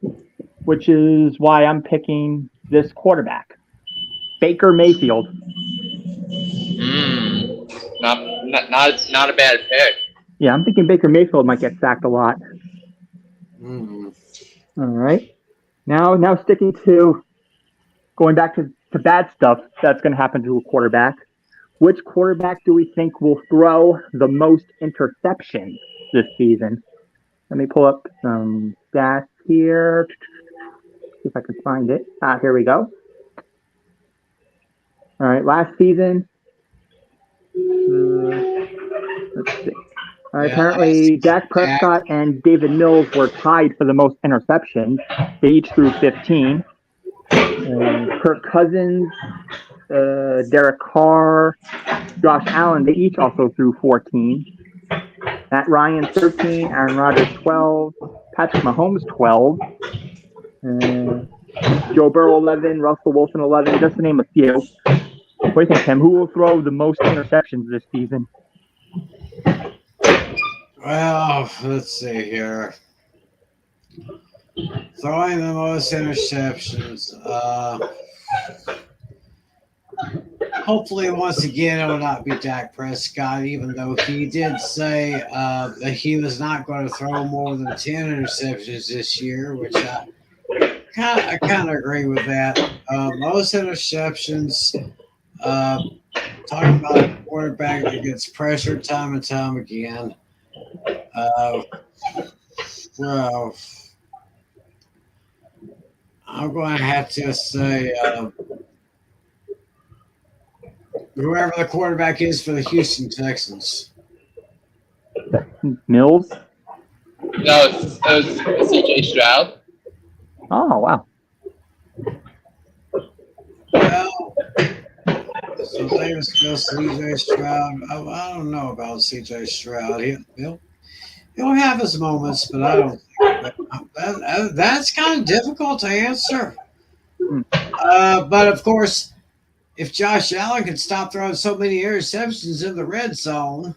which is why I'm picking this quarterback. Baker Mayfield. Not a bad pick. Yeah, I'm thinking Baker Mayfield might get sacked a lot. Mm. All right. Now sticking to going back to bad stuff that's going to happen to a quarterback. Which quarterback do we think will throw the most interceptions this season? Let me pull up some stats here. See if I can find it. Here we go. All right, last season. Let's see. Apparently, Dak Prescott and David Mills were tied for the most interceptions. They each threw 15. Kirk Cousins, Derek Carr, Josh Allen, they each also threw 14. Matt Ryan, 13. Aaron Rodgers, 12. Patrick Mahomes, 12. Joe Burrow, 11. Russell Wilson, 11. Just to name a few. What do you think, Tim? Who will throw the most interceptions this season? Well, let's see here. Throwing the most interceptions. Hopefully, once again, it will not be Dak Prescott, even though he did say that he was not going to throw more than 10 interceptions this year, which I kind of agree with that. Most interceptions, talking about a quarterback that gets pressured time and time again. Well, I'm going to have to say whoever the quarterback is for the Houston Texans. Mills? No, it's C.J. Stroud. Oh, wow. Well, so they was still C.J. Stroud. I don't know about C.J. Stroud. He'll have his moments, but I don't think that's kind of difficult to answer. But of course, if Josh Allen can stop throwing so many interceptions in the red zone,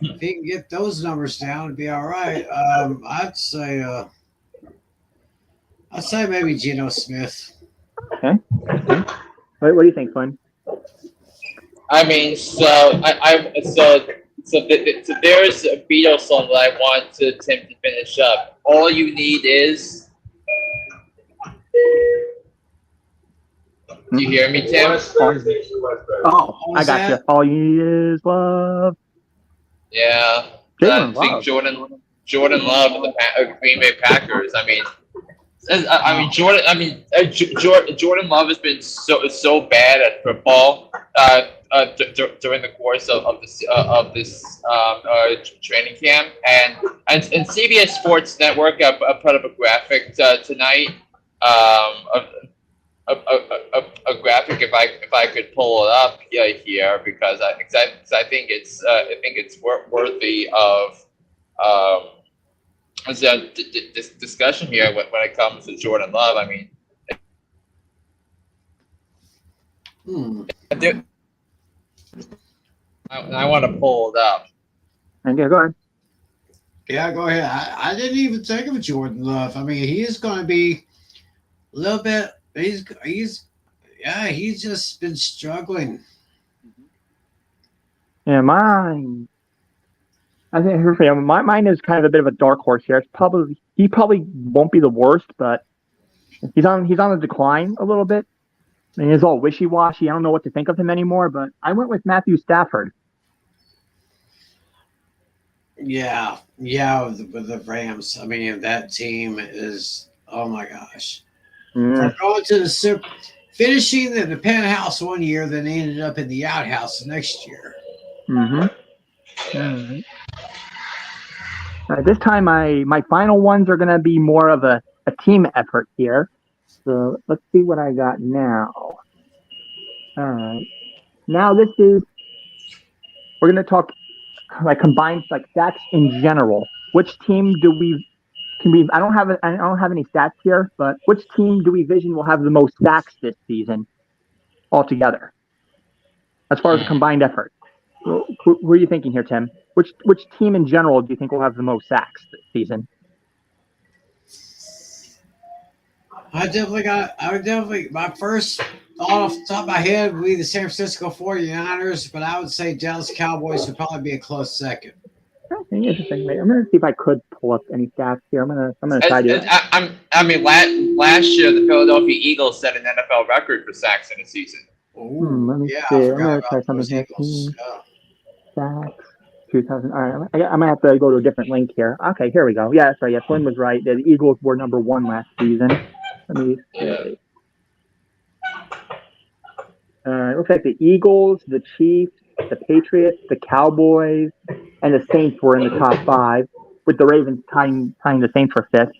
if he can get those numbers down, it'd be all right. I'd say maybe Geno Smith. Okay. What do you think, Flynn? I mean, so there's a Beatles song that I want Tim to finish up. All you need is. Do you hear me, Tim? Oh, I got you. All you need is love. Yeah. I think Jordan Love of the Green Bay Packers. Jordan Love has been so bad at football during the course of this training camp, and CBS Sports Network put up a graphic tonight. A graphic, if I could pull it up here, because I think it's worthy of this discussion here when it comes to Jordan Love. I mean, I want to pull it up. Okay, go ahead. Yeah, go ahead. I didn't even think of Jordan Love. I mean, he is going to be a little bit. He's just been struggling. Yeah, mine. I think mine is kind of a bit of a dark horse here. He probably won't be the worst, but he's on the decline a little bit. And he's all wishy-washy. I don't know what to think of him anymore. But I went with Matthew Stafford. with the Rams. I mean, that team is, oh my gosh. Mm, From going to the Super, finishing in the penthouse one year, then they ended up in the outhouse the next year. mm-hmm. All right. This time, my final ones are going to be more of a team effort here. So let's see what I got now. All right. Now we're going to talk like combined like stats in general. Which team do we can we? I don't have any stats here, but which team do we vision will have the most sacks this season altogether, as far as a combined effort? Who are you thinking here, Tim? Which team in general do you think will have the most sacks this season? I would definitely, my first thought off the top of my head would be the San Francisco 49ers, but I would say Dallas Cowboys would probably be a close second. Okay, interesting. Wait, I'm gonna see if I could pull up any stats here. I'm gonna try to. I mean, last year the Philadelphia Eagles set an NFL record for sacks in a season. Oh, Let me yeah, see. I I'm forgot gonna try about something those here. Eagles. Team sacks 2000. All right, I might have to go to a different link here. Okay, here we go. Yeah, that's right. Yeah, Flynn was right. The Eagles were number one last season. Let me see. Looks like the Eagles, the Chiefs, the Patriots, the Cowboys, and the Saints were in the top five, with the Ravens tying the Saints for fifth.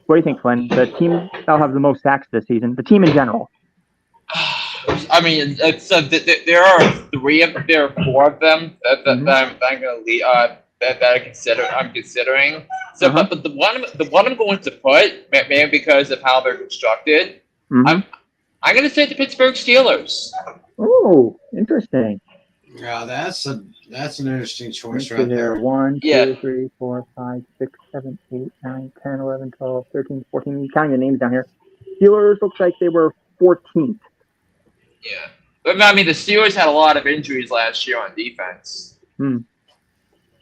What do you think, Flynn? The team that'll have the most sacks this season, the team in general. I mean, there are four of them that I'm going to I'm considering. So, but the one I'm going to put, maybe because of how they're constructed, I'm going to say the Pittsburgh Steelers. Oh, interesting. Yeah, that's an interesting choice Let's right see here. there. 1, 2, 3, 4, 5, 6, 7, 8, 9, 10, 11, 12, 13, 14. You're counting the names down here. Steelers looks like they were 14th. Yeah. But, I mean, the Steelers had a lot of injuries last year on defense.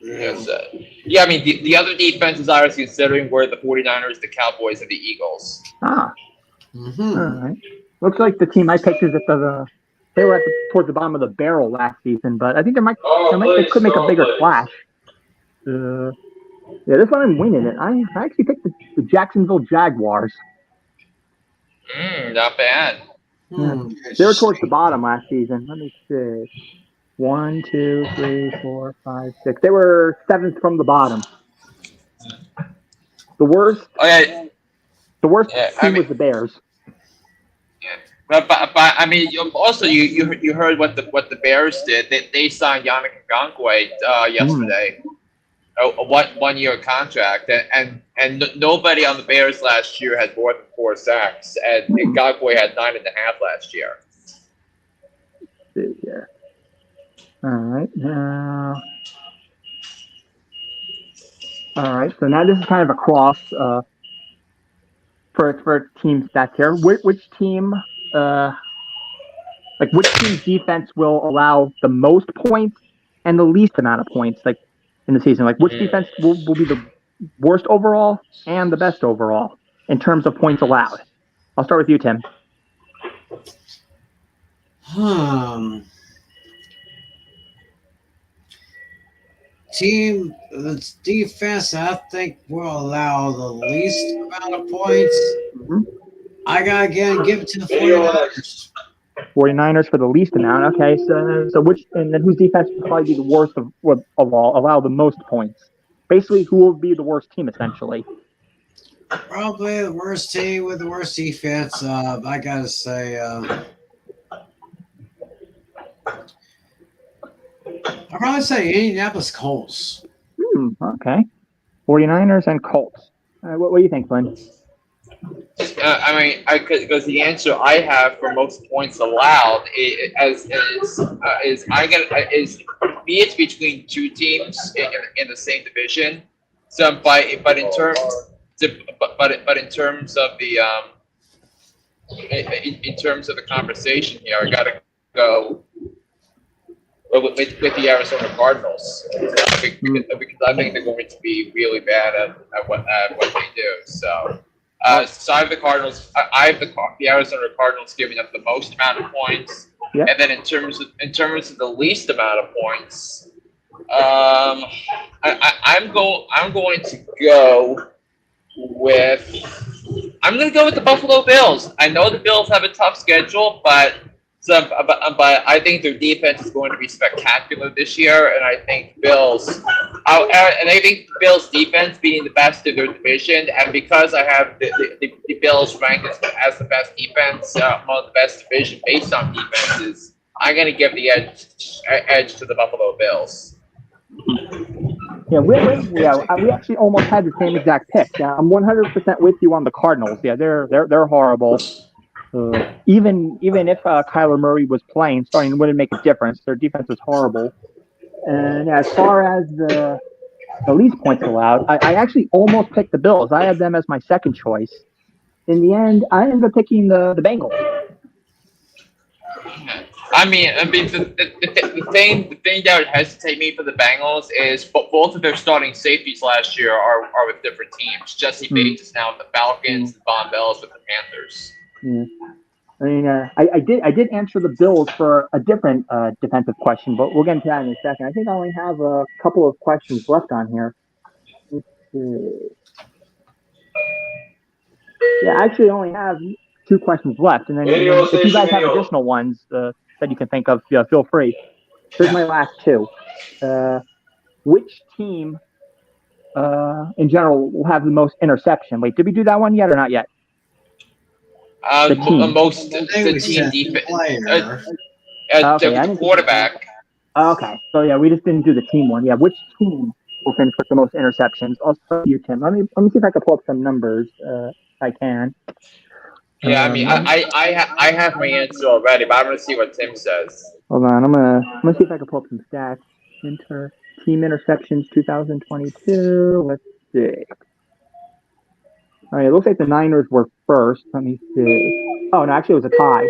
Yes, I mean, the other defenses I was considering were the 49ers, the Cowboys, and the Eagles. All right. Looks like the team I picked is they were towards the bottom of the barrel last season, but I think they could make a bigger splash. Yeah, this one I'm winning it. I actually picked the Jacksonville Jaguars. Not bad. They were towards the bottom last season. Let me see. 1, 2, 3, 4, 5, 6. They were seventh from the bottom. The worst. The worst team was the Bears. Yeah, but I mean, also you heard what the Bears did. They signed Yannick Ngakoue yesterday, a 1 year contract, and nobody on the Bears last year had more than 4 sacks, and Ngakoue had 9.5 last year. Let's see here. All right. So now this is kind of a cross for team stats here. Which team, which team's defense will allow the most points and the least amount of points, like in the season? Like which defense will be the worst overall and the best overall in terms of points allowed? I'll start with you, Tim. Team that's defense I think will allow the least amount of points. I gotta again give it to the 49ers. 49ers for the least amount. Okay, so which and then whose defense will probably be the worst of all, allow the most points? Basically, who will be the worst team essentially? Probably the worst team with the worst defense. I gotta say. I'd probably say Indianapolis Colts. Okay. 49ers and Colts. What do you think, Flynn? I mean, because the answer I have for most points allowed it's between two teams in the same division. So, but in terms of the in terms of the conversation here, I gotta go with the Arizona Cardinals because I think they're going to be really bad at what they do. So I have the Cardinals. I have the Arizona Cardinals giving up the most amount of points, and then in terms of the least amount of points, I'm going to go with. I'm going to go with the Buffalo Bills. I know the Bills have a tough schedule, but I think their defense is going to be spectacular this year, and I think Bills defense being the best in their division, and because I have the Bills ranked as the best defense, one of the best division based on defenses, I'm going to give the edge to the Buffalo Bills. Yeah, we actually almost had the same exact pick. Yeah, I'm 100% with you on the Cardinals. Yeah, they're horrible. Even if Kyler Murray was playing, starting wouldn't make a difference. Their defense was horrible. And as far as the least points allowed, I actually almost picked the Bills. I had them as my second choice. In the end, I ended up picking the Bengals. I mean, the thing that would hesitate me for the Bengals is both of their starting safeties last year are with different teams. Jesse Bates is now with the Falcons, and Von Bell's with the Panthers. Yeah. I mean, I did answer the Bills for a different defensive question, but we'll get into that in a second. I think I only have a couple of questions left on here. Let's see. Yeah, I actually only have 2 questions left, and then if you guys have additional ones that you can think of, feel free. Here's my last 2. Which team, in general, will have the most interception? Wait, did we do that one yet or not yet? The team defense. The quarterback. Okay, so yeah, we just didn't do the team one. Yeah, which team will finish with the most interceptions? I'll start with you, Tim. Let me see if I can pull up some numbers. If I can. Yeah, I mean, I have my answer already, but I'm gonna see what Tim says. Hold on, I'm gonna see if I can pull up some stats. Team interceptions 2022. Let's see. All right, it looks like the Niners were first. Let me see. Oh no, actually it was a tie.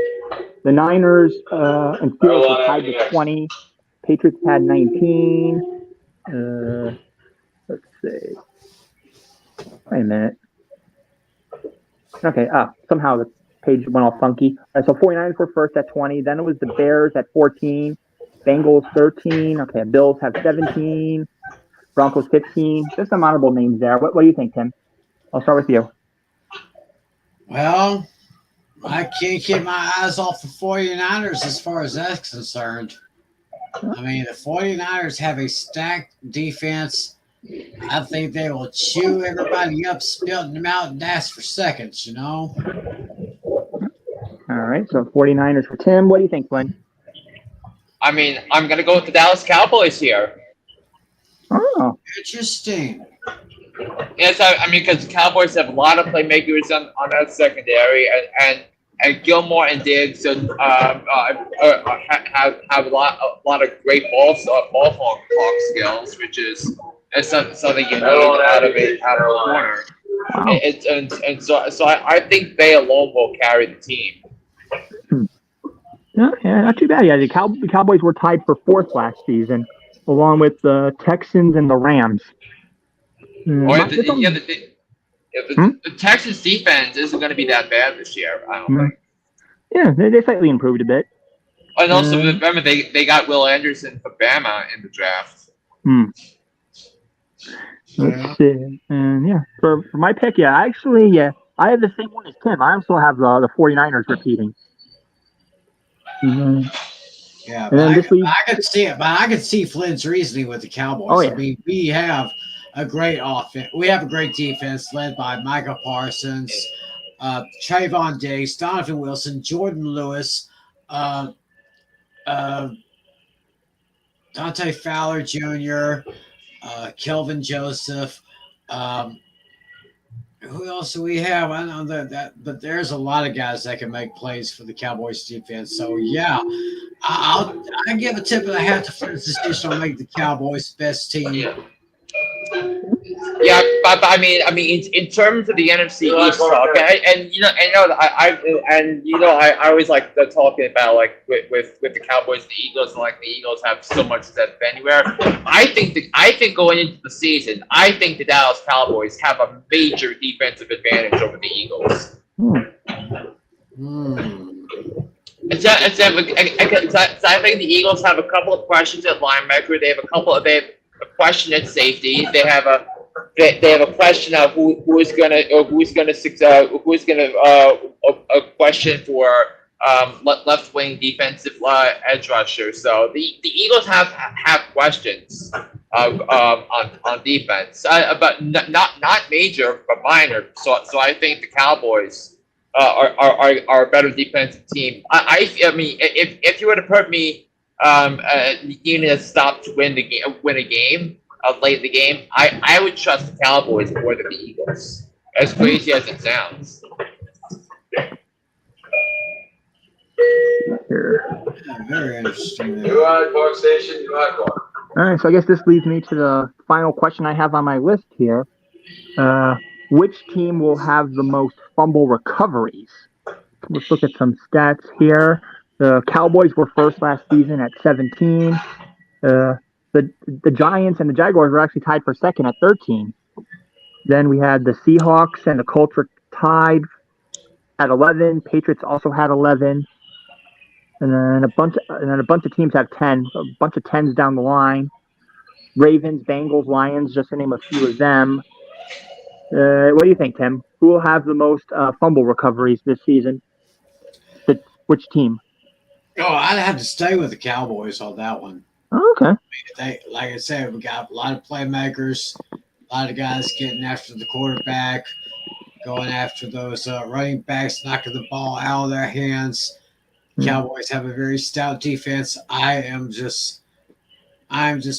The Niners and Steelers were tied to 20. Patriots had 19. Let's see. Wait a minute. Okay, somehow the page went all funky. All right, so 49ers were first at 20. Then it was the Bears at 14. Bengals 13. Okay, Bills have 17. Broncos 15. Just some honorable names there. What do you think, Tim? I'll start with you. Well, I can't keep my eyes off the 49ers as far as that's concerned. I mean, the 49ers have a stacked defense. I think they will chew everybody up, spit them out, and ask for seconds, All right, so 49ers for Tim. What do you think, Flynn? I mean, I'm going to go with the Dallas Cowboys here. Oh. Interesting. Yes, I mean, because the Cowboys have a lot of playmakers on that secondary, and Gilmore and Diggs have a lot of great ball hawk skills, which is something you need out of a corner. Wow. And so I think they alone will carry the team. Yeah, not too bad. Yeah, the Cowboys were tied for 4th last season, along with the Texans and the Rams. The Texans defense isn't going to be that bad this year, I don't think. Yeah, they slightly improved a bit. And also, remember, they got Will Anderson from Bama in the draft. Let's see. And for my pick, I have the same one as Tim. I also have the 49ers repeating. Yeah, but I could see it. But I could see Flynn's reasoning with the Cowboys. Oh, yeah. I mean, we have a great offense. We have a great defense led by Micah Parsons, Trayvon Diggs, Donovan Wilson, Jordan Lewis, Dante Fowler Jr., Kelvin Joseph. Who else do we have? I know that, but there's a lot of guys that can make plays for the Cowboys defense. So I give a tip of the hat to Flynn's decision on make the Cowboys best team. Yeah, but I mean, in terms of the NFC East, okay, I always like talking about like with the Cowboys, the Eagles, and like the Eagles have so much depth anywhere. I think going into the season, I think the Dallas Cowboys have a major defensive advantage over the Eagles. I think the Eagles have a couple of questions at linebacker. They have a question at safety. They have a question of who's gonna a question for left wing defensive edge rusher. So the Eagles have questions on defense, but not major but minor. So I think the Cowboys are a better defensive team. I mean, if you were to put me needing a stop to win a game late in the game, I would trust the Cowboys more than the Eagles. As crazy as it sounds. Here. Yeah, very interesting. New Park Station, New Park. All right, so I guess this leads me to the final question I have on my list here. Which team will have the most fumble recoveries? Let's look at some stats here. The Cowboys were first last season at 17. The Giants and the Jaguars were actually tied for second at 13. Then we had the Seahawks and the Colts were tied at 11. Patriots also had 11. And then a bunch of teams have 10. A bunch of 10s down the line. Ravens, Bengals, Lions, just to name a few of them. What do you think, Tim? Who will have the most fumble recoveries this season? Which team? Oh, I'd have to stay with the Cowboys on that one. Oh, okay. Like I said, we got a lot of playmakers, a lot of guys getting after the quarterback, going after those running backs, knocking the ball out of their hands. Cowboys have a very stout defense. I'm just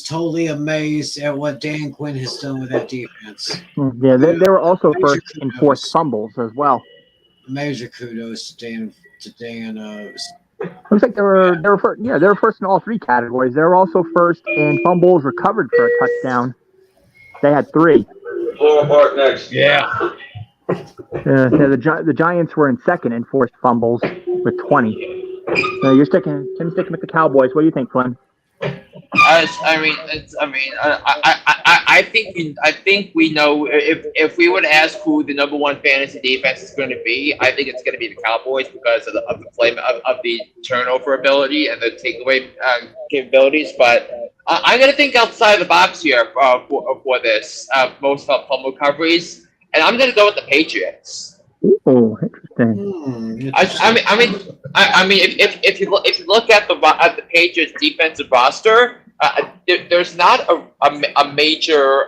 totally amazed at what Dan Quinn has done with that defense. Yeah, they were also first in forced fumbles as well. Major kudos to Dan. Looks like they were first in all three categories. They were also first in fumbles recovered for a touchdown. They had 3. Park next. Yeah. The Giants were in second in forced fumbles with 20. Tim's sticking with the Cowboys. What do you think, Flynn? I think we know if we would ask who the number one fantasy defense is going to be, I think it's going to be the Cowboys because of the turnover ability and the takeaway capabilities. But I'm going to think outside the box here for this most fumble recoveries, and I'm going to go with the Patriots. Oh, interesting. I mean, if you look at the Patriots defensive roster, there's not a major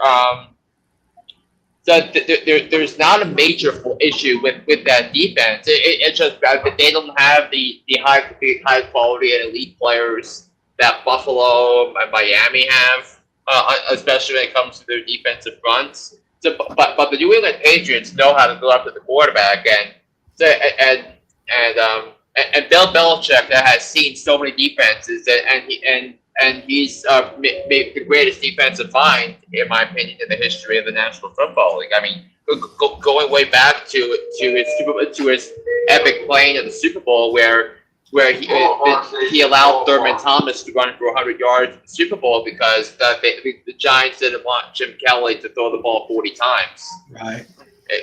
there's not a major issue with that defense. It's just that they don't have the high quality and elite players that Buffalo and Miami have, especially when it comes to their defensive fronts. So, but the New England Patriots know how to go after the quarterback, and Bill Belichick that has seen so many defenses, and he's made the greatest defensive mind, in my opinion, in the history of the National Football League. I mean, going way back to his epic playing in the Super Bowl, where he allowed Thurman Thomas to run for 100 yards in the Super Bowl because the Giants didn't want Jim Kelly to throw the ball 40 times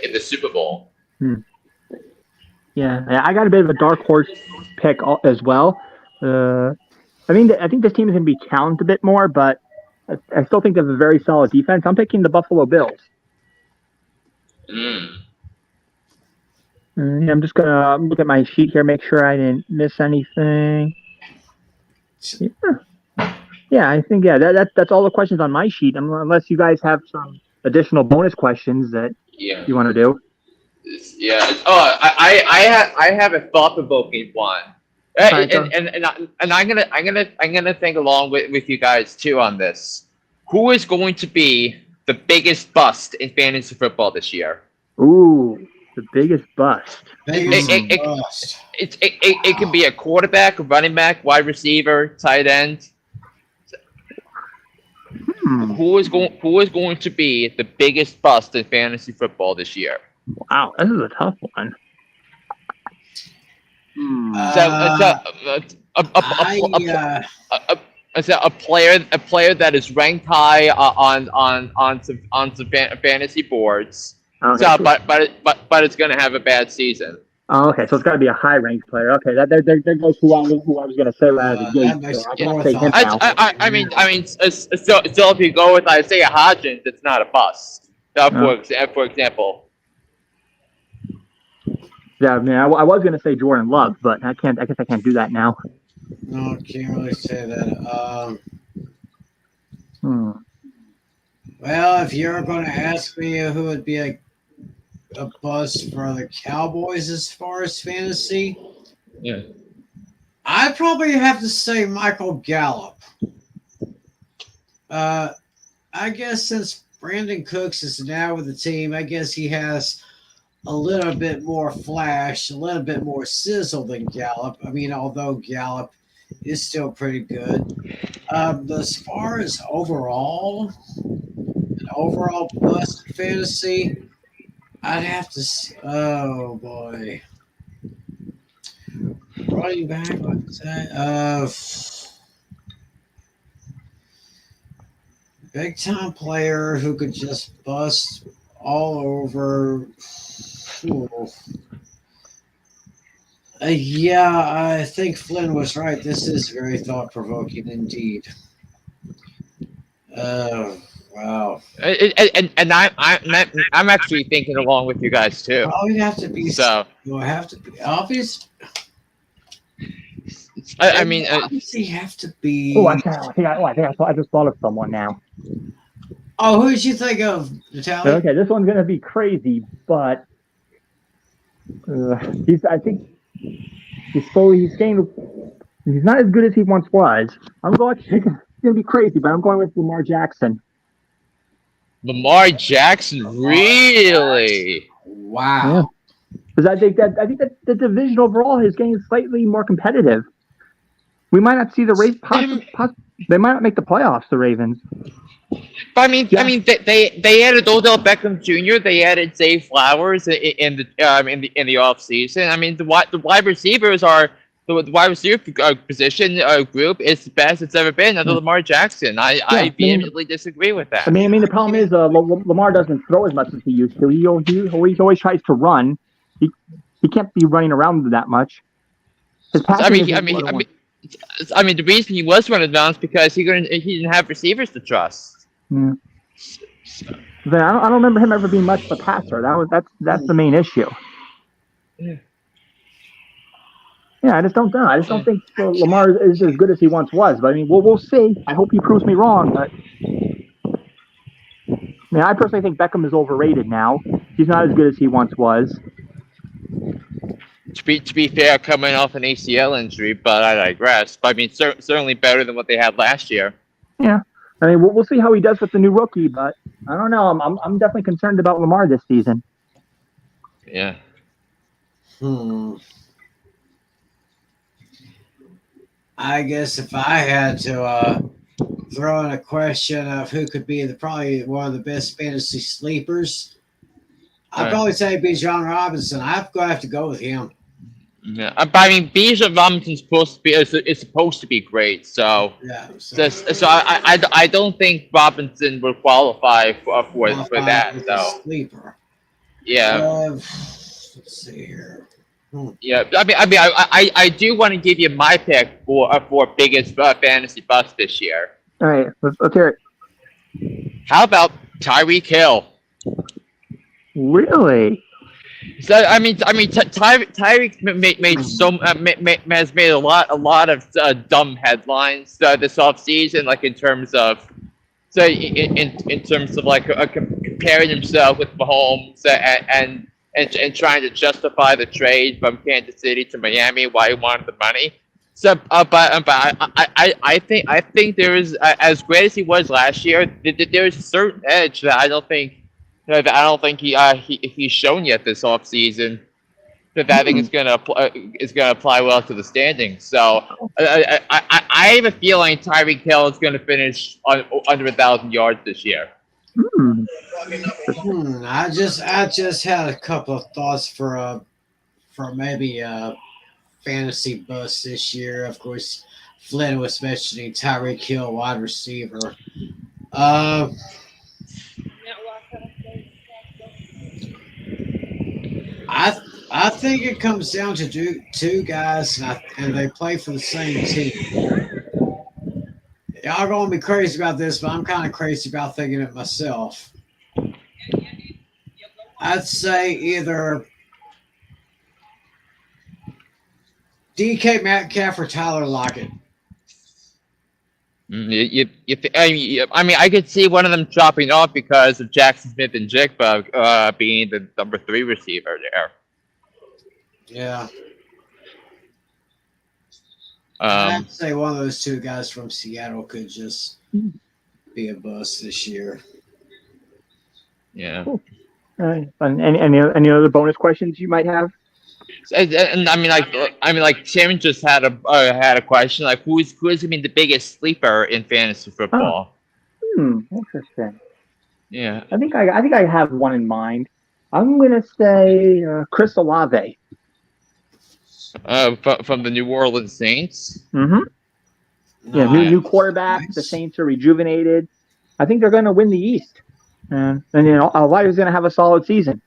in the Super Bowl. Yeah, I got a bit of a dark horse pick as well. I think this team is going to be challenged a bit more, but I still think they have a very solid defense. I'm picking the Buffalo Bills. I'm just gonna look at my sheet here, make sure I didn't miss anything. Yeah, I think that's all the questions on my sheet. Unless you guys have some additional bonus questions that you want to do. Yeah. Oh, I have a thought-provoking one, and I'm gonna think along with you guys too on this. Who is going to be the biggest bust in fantasy football this year? Ooh. The biggest bust. It can be a quarterback, a running back, wide receiver, tight end. Who is going to be the biggest bust in fantasy football this year? Wow, this is a tough one. A player that is ranked high on some fantasy boards. Okay. So, but it's going to have a bad season. Oh, okay, so it's got to be a high-ranked player. Okay, there goes who I was going to say right out of the gate. That makes So I Yeah. can more say him thought. now. So if you go with Isaiah Hodgins, it's not a bust. For example. Yeah, I mean, I was going to say Jordan Love, but I can't. I guess I can't do that now. No, can't really say that. Hmm. Well, if you're going to ask me who would be a bust for the Cowboys as far as fantasy, Yeah. I'd probably have to say Michael Gallup. I guess since Brandon Cooks is now with the team, I guess he has a little bit more flash, a little bit more sizzle than Gallup. I mean, although Gallup is still pretty good. As far as an overall bust in fantasy, I'd have to. Oh boy, running back. What's that? Big time player who could just bust all over. Ooh. Yeah, I think Flynn was right. This is very thought provoking indeed. Wow. And I'm actually thinking along with you guys too. Probably have to be. So You'll have to be obvious. I mean, Obviously have to be. Oh, I just thought of someone now. Oh, who did you think of, Natalie? Okay, this one's going to be crazy, but I think he's getting. He's not as good as he once was. It's going to be crazy, but I'm going with Lamar Jackson. Lamar Jackson, really? Wow. Because I think that the division overall is getting slightly more competitive. We might not see the Ravens. They might not make the playoffs. The Ravens. But I mean, they added Odell Beckham Jr. They added Zay Flowers in the off season. I mean, the wide receivers are the wide receiver position group is the best it's ever been under Lamar Jackson. I vehemently disagree with that. I mean, the problem is Lamar doesn't throw as much as he used to. He always tries to run. He can't be running around that much. His passing I mean, the reason he was running down is because he didn't have receivers to trust. Yeah. I don't remember him ever being much of a passer. That's the main issue. Yeah. Yeah, I just don't know. I just don't think Lamar is as good as he once was. But I mean, we'll see. I hope he proves me wrong. But I mean, I personally think Beckham is overrated now. He's not as good as he once was. To be fair, coming off an ACL injury, but I digress. But I mean, certainly better than what they had last year. Yeah, I mean, we'll see how he does with the new rookie, but I don't know. I'm definitely concerned about Lamar this season. Yeah. I guess if I had to throw in a question of who could be probably one of the best fantasy sleepers, I'd probably say it'd be John Robinson. I'm going to have to go with him. Yeah, but I mean, Bijan Robinson's supposed to be great. So yeah. So I don't think Robinson will qualify for that. So sleeper. Yeah. Let's see here. Yeah, I do want to give you my pick for biggest fantasy bust this year. All right, let's hear it. How about Tyreek Hill? Really? So I mean, Tyreek has made a lot of dumb headlines this offseason, like in terms of like comparing himself with Mahomes and trying to justify the trade from Kansas City to Miami, why he wanted the money. So, but I think there is, as great as he was last year, there is a certain edge that I don't think he's shown yet this offseason that I think is gonna apply well to the standings. So I have a feeling Tyreek Hill is gonna finish under 1,000 yards this year. I just had a couple of thoughts for maybe a fantasy bust this year. Of course, Flynn was mentioning Tyreek Hill, wide receiver. I think it comes down to two guys, and they play for the same team. Y'all gonna be crazy about this, but I'm kind of crazy about thinking it myself. I'd say either DK Metcalf or Tyler Lockett. I mean, I could see one of them dropping off because of Jackson Smith and Jigba being the number 3 receiver there. Yeah. Um, I'd say one of those two guys from Seattle could just be a bust this year. yeah. Cool. All right. And any other bonus questions you might have? And I mean, like Tim just had a question like who's gonna be the biggest sleeper in fantasy football? Interesting. Yeah. I think I have one in mind. I'm gonna say Chris Olave. From the New Orleans Saints. Mm-hmm. Yeah, new quarterback. Nice. The Saints are rejuvenated. I think they're going to win the East, and Olave's going to have a solid season.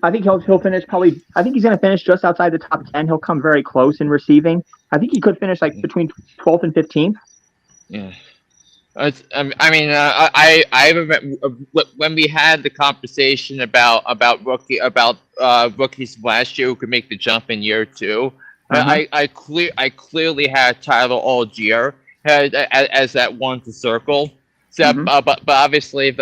I think he'll finish probably. I think he's going to finish just outside the top 10. He'll come very close in receiving. I think he could finish like between 12th and 15th. Yeah. I mean, I remember when we had the conversation about rookies last year who could make the jump in year 2. I clearly had Tyler Algier as that one to circle. So, but obviously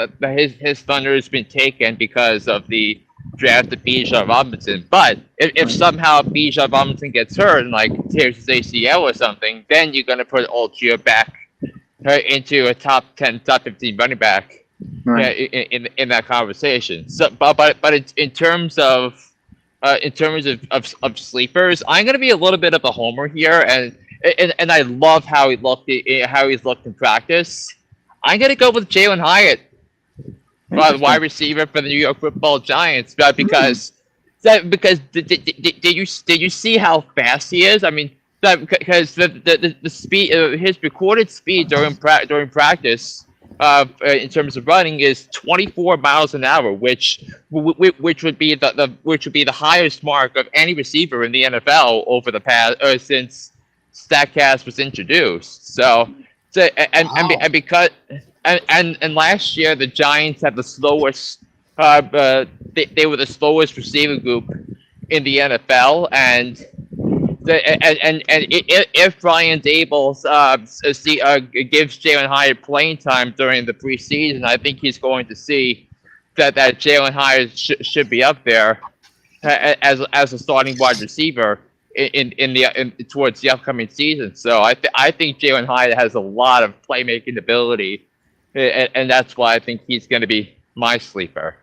his thunder has been taken because of the draft of Bijan Robinson. But if somehow Bijan Robinson gets hurt and like tears his ACL or something, then you're gonna put Algier back into a top 10, top 15 running back in that conversation. So, but in terms of sleepers, I'm gonna be a little bit of a homer here, and I love how he's looked in practice. I'm gonna go with Jalen Hyatt, wide receiver for the New York Football Giants, because did you see how fast he is? I mean, because the speed, his recorded speed during practice, in terms of running, is 24 miles an hour, which would be the highest mark of any receiver in the NFL over the past since Statcast was introduced. So because last year the Giants had the slowest. They were the slowest receiving group in the NFL, and if Brian Daboll gives Jalen Hyatt playing time during the preseason, I think he's going to see that Jalen Hyatt should be up there as a starting wide receiver towards the upcoming season. So I think Jalen Hyatt has a lot of playmaking ability, and that's why I think he's going to be my sleeper.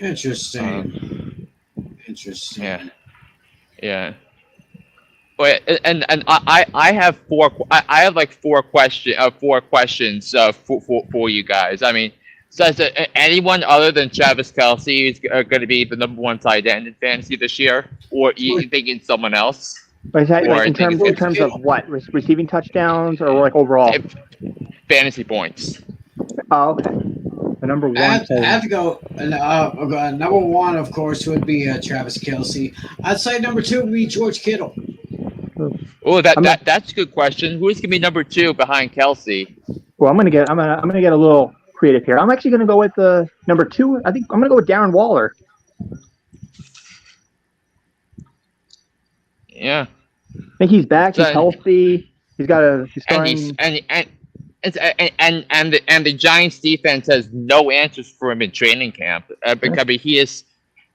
Interesting. Interesting. Yeah. Wait, and I have four questions for you guys. I mean, so is there anyone other than Travis Kelce is going to be the number 1 tight end in fantasy this year, or you thinking someone else? But is that like in terms of what, receiving touchdowns or like overall fantasy points? Oh, okay. The number 1. I have to go. Number 1, of course, would be Travis Kelce. I'd say number 2 would be George Kittle. Oh, that's a good question. Who's gonna be number 2 behind Kelce? Well, I'm gonna get a little creative here. I'm actually gonna go with the number 2. I think I'm gonna go with Darren Waller. Yeah. I think he's back. He's healthy. He's starting. And the Giants defense has no answers for him in training camp because he is.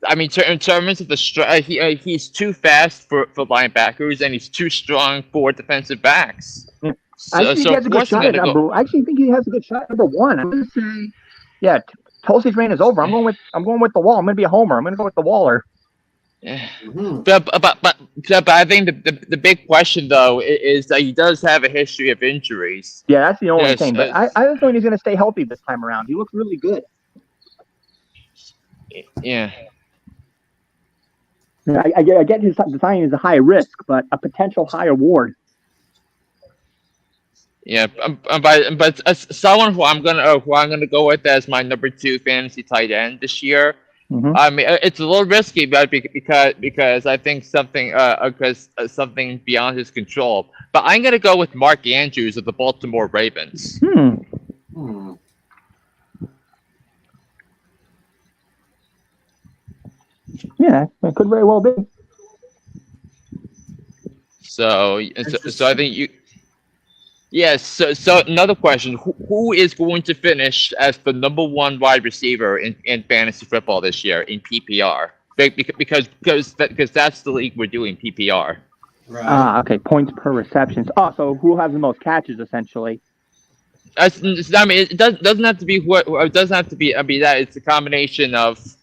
I mean, in terms of the he's too fast for linebackers, and he's too strong for defensive backs. Yeah. I actually think he has a good shot at number 1. I'm gonna say, yeah, Tulsi's reign is over. I'm going with the wall. I'm gonna be a homer. I'm gonna go with the Waller. Yeah. But I think the big question though is that he does have a history of injuries. Yeah, that's the only thing. But I have a feeling he's going to stay healthy this time around. He looks really good. Yeah. I get his design is a high risk, but a potential high award. Yeah, but someone who I'm gonna go with as my number 2 fantasy tight end this year Mhm. I mean, it's a little risky, but because I think something because something beyond his control. But I'm gonna go with Mark Andrews of the Baltimore Ravens. Hmm. Yeah, it could very well be. So I think you. Yes. So another question: who is going to finish as the number one wide receiver in fantasy football this year in PPR? Because that's the league we're doing PPR. Right. Okay. Points per receptions. Oh, so who has the most catches, essentially? I mean, it doesn't have to be what it doesn't have to be. I mean, that it's a combination of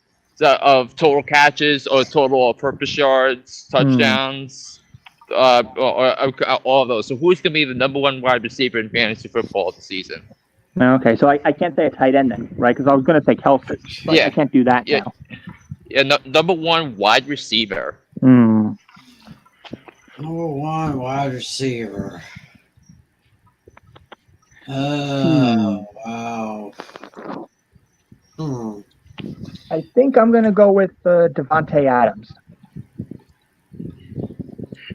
total catches or total all-purpose yards, touchdowns, or all of those. So who's going to be the number one wide receiver in fantasy football this season? Okay, so I can't say a tight end then, right? Because I was going to say Kelsey, but I Yeah, can't do that yeah, now. yeah. Number one wide receiver. Hmm. Number one wide receiver. Wow. Hmm. I think I'm going to go with Devontae Adams.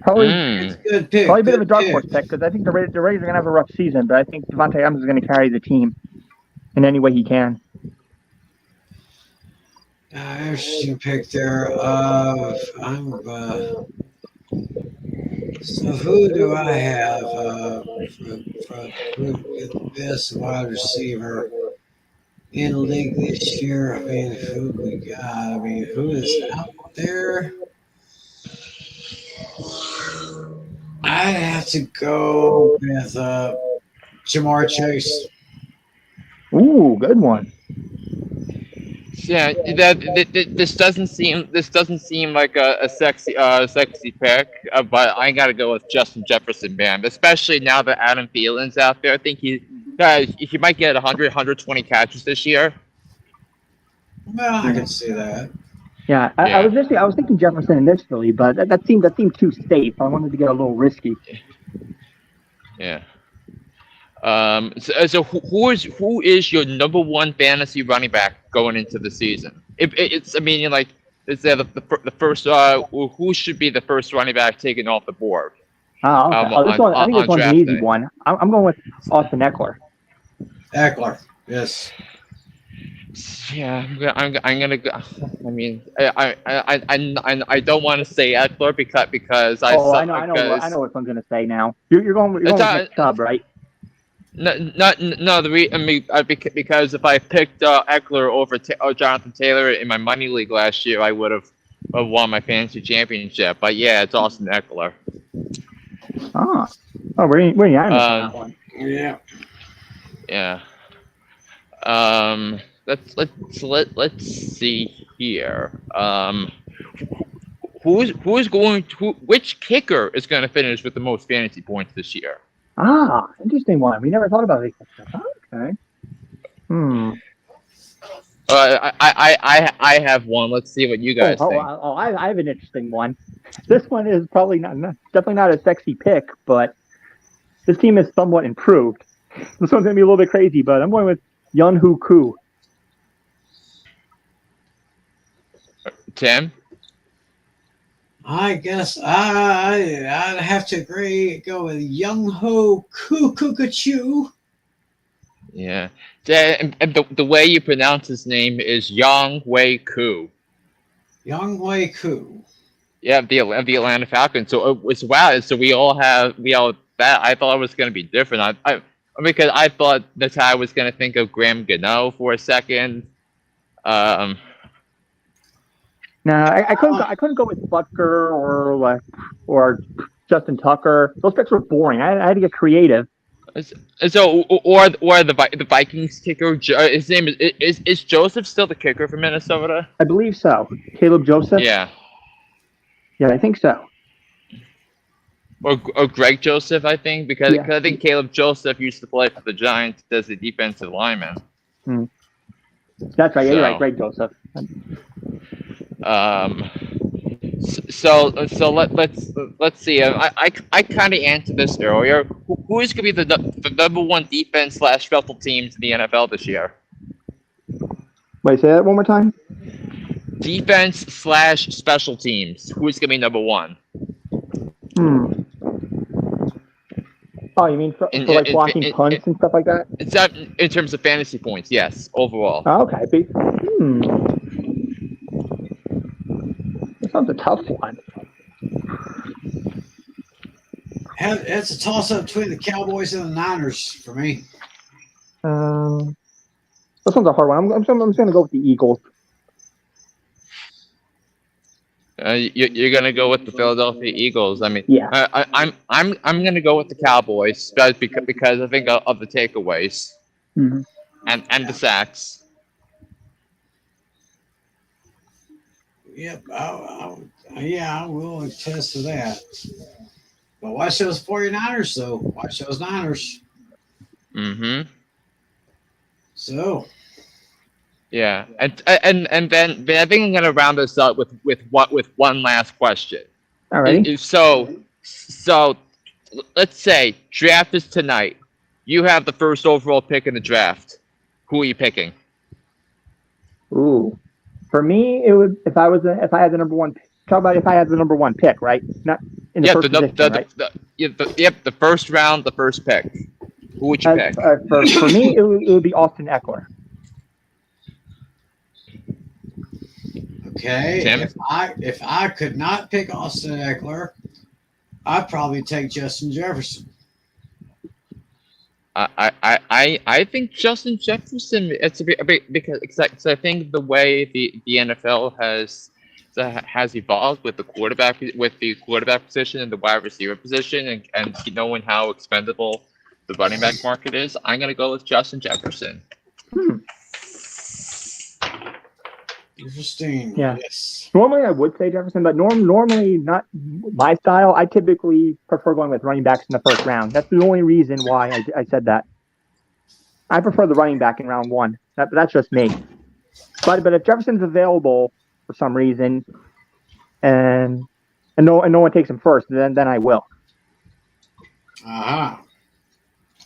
Probably, It's a good pick. probably a bit of a Good dark pick. horse pick because I think the Raiders are going to have a rough season, but I think Devontae Adams is going to carry the team in any way he can. Interesting pick there. So who do I have for the best wide receiver in the league this year? I mean, who we got? I mean, who is out there? I have to go with Jamar Chase. Ooh, good one. Yeah, this doesn't seem like a sexy pick, but I gotta go with Justin Jefferson, man. Especially now that Adam Thielen's out there, I think he might get 100, 120 catches this year. Well, I can see that. Yeah, I was thinking Jefferson initially, but that seemed too safe. I wanted to get a little risky. Yeah. So who is your number one fantasy running back going into the season? I mean, like, is there the first who should be the first running back taken off the board? Oh, okay. I think this one's an easy day. one. I'm going with Austin Eckler. Eckler, yes. Yeah, I'm gonna go. I mean, I don't want to say Eckler because I know what I'm going to say now. You're going with Nick Chubb, right? No. Because if I picked Eckler over Jonathan Taylor in my money league last year, I would have won my fantasy championship. But yeah, it's Austin Eckler. We're unanimous on that one. Yeah. Yeah. Let's see here. Which kicker is going to finish with the most fantasy points this year? Interesting one. We never thought about it. Okay. I have one. Let's see what you guys think. I have an interesting one. This one is probably definitely not a sexy pick, but this team is somewhat improved. This one's gonna be a little bit crazy, but I'm going with Young-Hoo Koo. Tim? I guess I'd have to agree. Go with Young-Ho Koo. Yeah. And the way you pronounce his name is Young-Wei Koo. Young-Wei Koo. Yeah, the Atlanta Falcons. So wow. So we all that. I thought it was going to be different. Because I thought that's how I was going to think of Graham Gano for a second. No, I couldn't go with Butker or Justin Tucker. Those picks were boring. I had to get creative. So or the Vikings kicker. His name is Joseph still the kicker for Minnesota? I believe so. Caleb Joseph. Yeah. Yeah, I think so. Or Greg Joseph, I think, because I think Caleb Joseph used to play for the Giants as a defensive lineman. That's right. Yeah, you're right, Greg Joseph. So let's see. I kind of answered this earlier. Who is going to be the number one defense / special teams in the NFL this year? Wait, say that one more time. defense/special teams. Who's gonna be number one? Oh, you mean for like blocking punts and stuff like that? It's not in terms of fantasy points. Yes, overall. Oh, okay. This one's a tough one. It's a toss-up between the Cowboys and the Niners for me. This one's a hard one. I'm just going to go with the Eagles. You're gonna go with the Philadelphia Eagles. I mean, yeah. I'm gonna go with the Cowboys because I think of the takeaways and the sacks. Yep, I will attest to that. But watch those 49ers, though. Watch those Niners. Mm-hmm. So. Yeah, and then I think I'm gonna round this up with one last question. All right. So let's say draft is tonight. You have the first overall pick in the draft. Who are you picking? Ooh, for me, it would if I had the number one. Talk about if I had the number one pick, right? Not in the first position, right? The first round, the first pick. Who would you pick? For me, it would be Austin Eckler. Okay, Tim? if I could not pick Austin Eckler, I'd probably take Justin Jefferson. I think Justin Jefferson. It's a bit because I think the way the NFL has evolved with the quarterback position and the wide receiver position and knowing how expendable the running back market is, I'm gonna go with Justin Jefferson. Interesting. Yeah. Yes. Normally I would say Jefferson, but normally not my style. I typically prefer going with running backs in the first round. That's the only reason why I said that. I prefer the running back in round one. That's just me. But if Jefferson's available for some reason, and no one takes him first, then I will.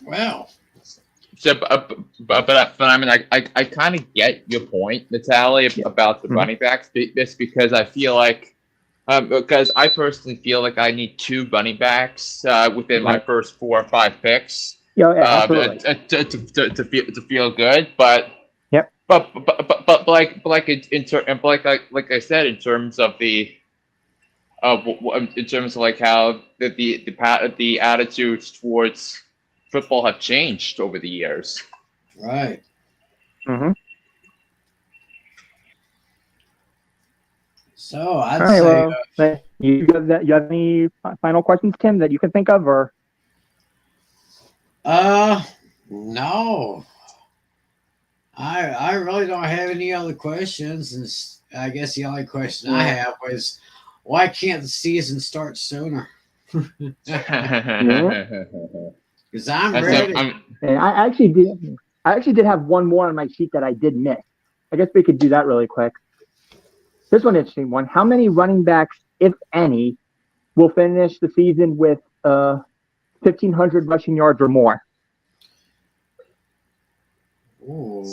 Well. So, but I mean, I kind of get your point, Natalie, about the running backs. This because I feel like, because I personally feel like I need 2 running backs within my first 4 or 5 picks. Yeah, absolutely. To feel good, but yep. But like I said, in terms of the in terms of like how the attitudes towards football have changed over the years. Right. Mm-hmm. So I'd say. Well, you have any final questions, Tim, that you can think of, or? No. I really don't have any other questions, and I guess the only question I have was, why can't the season start sooner? Because I'm ready. And I actually did have one more on my sheet that I did miss. I guess we could do that really quick. This one, interesting one. How many running backs, if any, will finish the season with 1,500 rushing yards or more? Ooh.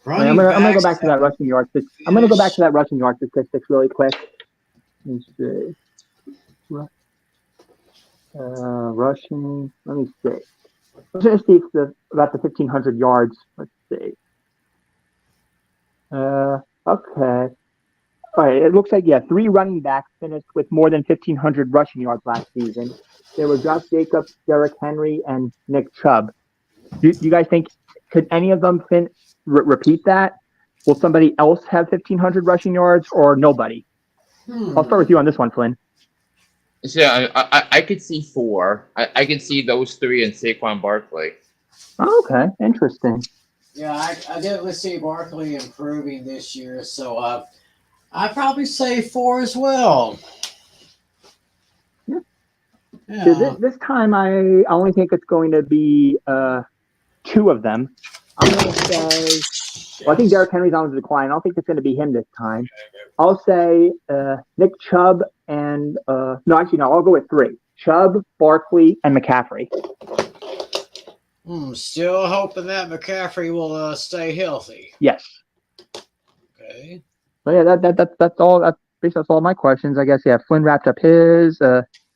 I'm gonna go back to that rushing yard. I'm gonna go back to that rushing yard statistics really quick. Let's see. Rushing. Let me see. I'm gonna see about the 1,500 yards. Let's see. Okay. All right. It looks like 3 running backs finished with more than 1,500 rushing yards last season. They were Josh Jacobs, Derrick Henry, and Nick Chubb. Do you guys think could any of them repeat that? Will somebody else have 1,500 rushing yards or nobody? I'll start with you on this one, Flynn. So I could see 4. I can see those 3 and Saquon Barkley. Oh, okay, interesting. Yeah, I definitely see Barkley improving this year, so I'd probably say 4 as well. Yeah. So this time, I only think it's going to be 2 of them. I'm going to say, well, I think Derrick Henry's on the decline. I don't think it's going to be him this time. I'll say Nick Chubb and I'll go with 3. Chubb, Barkley, and McCaffrey. Still hoping that McCaffrey will stay healthy. Yes. Okay. So yeah, that's all. That's all my questions. I guess. Yeah. Flynn wrapped up his.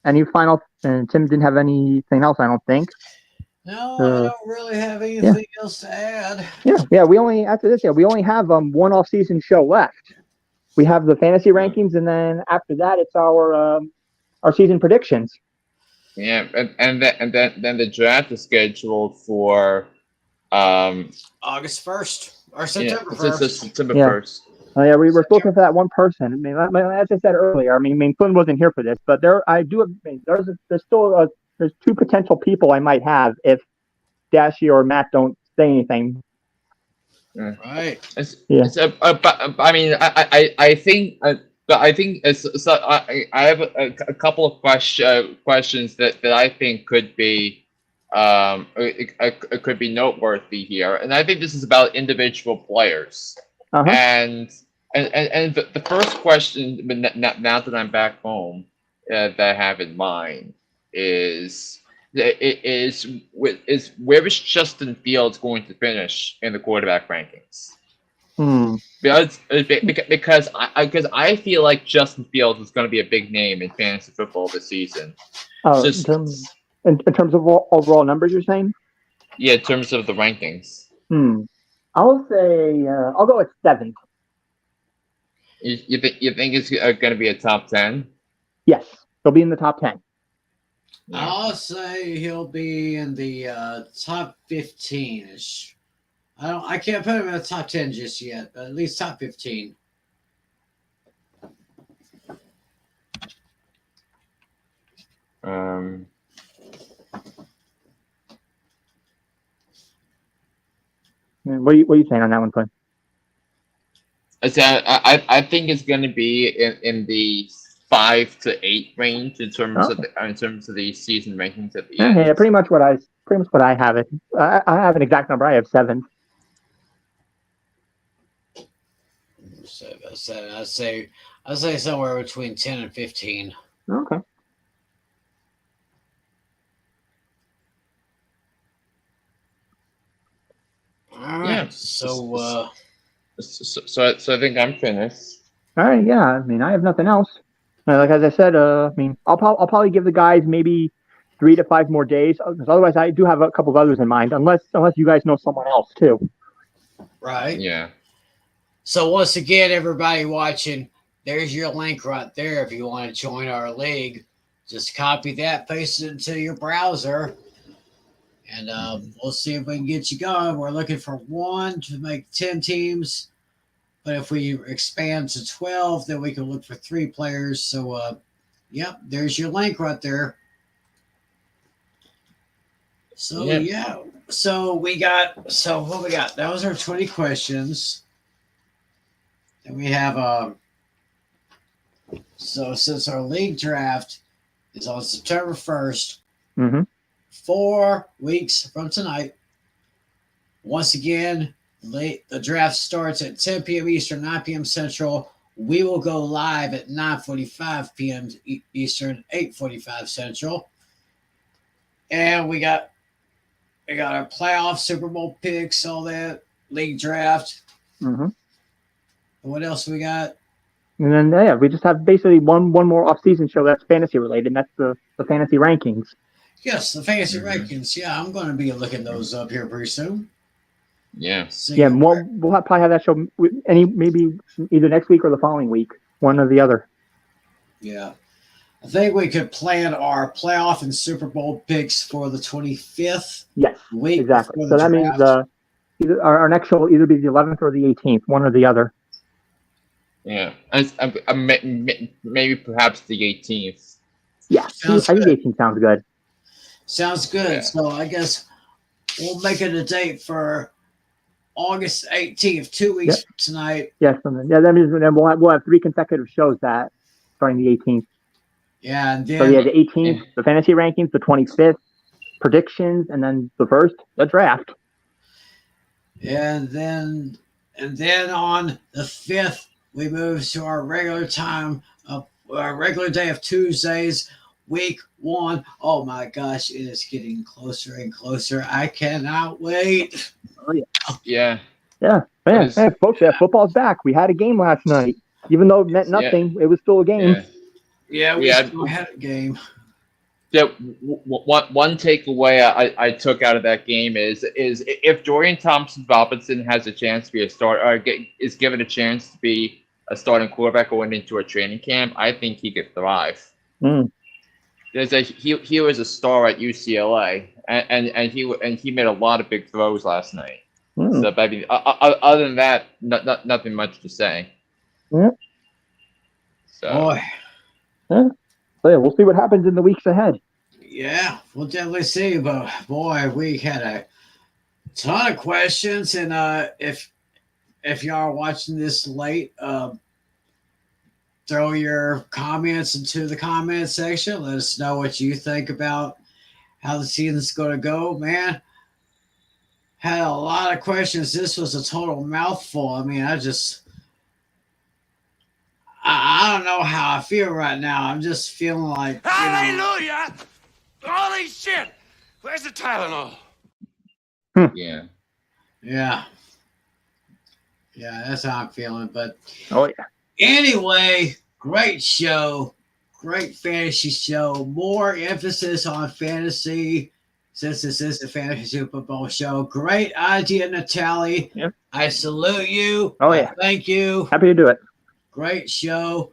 Any final? And Tim didn't have anything else. I don't think. No, I don't really have anything else to add. Yeah. We only after this. Yeah, we only have one off-season show left. We have the fantasy rankings, and then after that, it's our season predictions. Yeah, and then the draft is scheduled for August 1st or September September 1st. September Yeah. 1st. Yeah, we were looking for that one person. I mean, as I said earlier, I mean, Flynn wasn't here for this, but there's still there's two potential people I might have if Dashy or Matt don't say anything. Right. I mean, I think, but I think I have a couple of questions that I think could be it could be noteworthy here, and I think this is about individual players. Uh-huh. And the first question, now that I'm back home, that I have in mind is where is Justin Fields going to finish in the quarterback rankings? Because I feel like Justin Fields is going to be a big name in fantasy football this season. In terms of overall numbers, you're saying? Yeah, in terms of the rankings. I'll say I'll go with 7th. You think it's going to be a top 10? Yes, he'll be in the top 10. Yeah. I'll say he'll be in the top 15ish. I can't put him in the top 10 just yet, but at least top 15. What are you saying on that one, Flynn? I think it's going to be in the 5 to 8 range in terms of the season rankings at the end. Yeah, pretty much what I have it. I have an exact number. I have 7. I'd say somewhere between 10 and 15. Okay. All right. So I think I'm finished. All right. Yeah. I mean, I have nothing else. Like as I said, I mean, I'll probably give the guys maybe 3 to 5 more days. Because otherwise, I do have a couple of others in mind. Unless you guys know someone else too. Right. Yeah. So once again, everybody watching, there's your link right there. If you want to join our league, just copy that, paste it into your browser, and we'll see if we can get you going. We're looking for 1 to make 10 teams, but if we expand to 12, then we can look for 3 players. So, yep, there's your link right there. So yeah. So what we got? That was our 20 questions. And we have so since our league draft is on September 1st, 4 weeks from tonight. Once again, the draft starts at 10 p.m. Eastern, 9 p.m. Central. We will go live at 9:45 p.m. Eastern, 8:45 Central. And we got our playoff, Super Bowl picks, all that, league draft. What else we got? And then we just have basically one more off-season show that's fantasy related, and that's the fantasy rankings. Yes, the fantasy rankings. Yeah, I'm going to be looking those up here pretty soon. Yeah. We'll probably have that show maybe either next week or the following week, one or the other. Yeah. I think we could plan our playoff and Super Bowl picks for the 25th. Yes, week. Exactly. So that means either our next show will either be the 11th or the 18th, one or the other. Yeah, maybe perhaps the 18th. Yeah, I think the 18th sounds good. Sounds good. Yeah. So I guess we'll make it a date for August 18th, 2 weeks from tonight. Yes, that means then we'll have 3 consecutive shows that starting the 18th. Yeah, and then the 18th, the fantasy rankings, the 25th, predictions, and then the 1st, the draft. And then on the 5th, we move to our regular time of our regular day of Tuesdays. week 1. Oh my gosh, it is getting closer and closer. I cannot wait. Oh yeah. Yeah. Yeah. What Man, is- hey, folks, yeah, football's back. We had a game last night. Even though it meant nothing, it was still a game. Yeah. Yeah, we Yeah. still had a game. Yeah, one takeaway I took out of that game is if Dorian Thompson Robinson has a chance to be a starter, or is given a chance to be a starting quarterback going into a training camp, I think he could thrive. Mm. He was a star at UCLA, and he made a lot of big throws last night. Mm. So, I mean, other than that, nothing much to say. Yeah. So, Boy, Yeah. So yeah, we'll see what happens in the weeks ahead. yeah, we'll definitely see. But boy, we had a ton of questions, and if y'all are watching this late, throw your comments into the comment section. Let us know what you think about how the season's going to go. Man, had a lot of questions. This was a total mouthful. I mean, I don't know how I feel right now. I'm just feeling like, Hallelujah! Holy shit! Where's the Tylenol? yeah. yeah, that's how I'm feeling. But Oh yeah. anyway, great show, great fantasy show. More emphasis on fantasy since this is a fantasy Super Bowl show. Great idea, Natalie. Yep. I salute you. Oh yeah. Thank you. Happy to do it. Great show.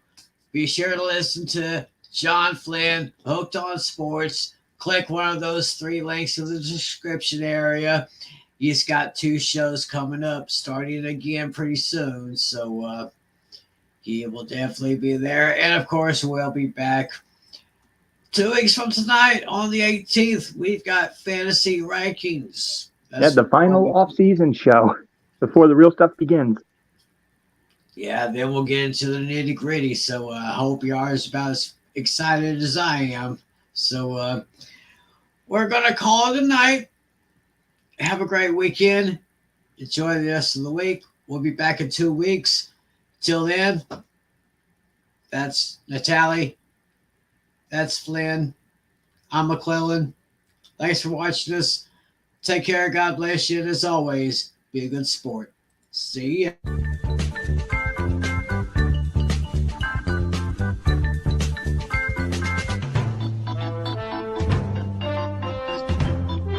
Be sure to listen to John Flynn, Hooked on Sports. Click one of those 3 links in the description area. He's got 2 shows coming up, starting again pretty soon. So he will definitely be there. And of course, we'll be back 2 weeks from tonight on the 18th. We've got fantasy rankings. Yeah, the final off-season show before the real stuff begins. Yeah, then we'll get into the nitty gritty. So I hope you are about as excited as I am. So we're going to call it a night. Have a great weekend. Enjoy the rest of the week. We'll be back in 2 weeks. Till then, that's Natalie. That's Flynn. I'm McClellan. Thanks for watching us. Take care. God bless you. And as always, be a good sport. See ya.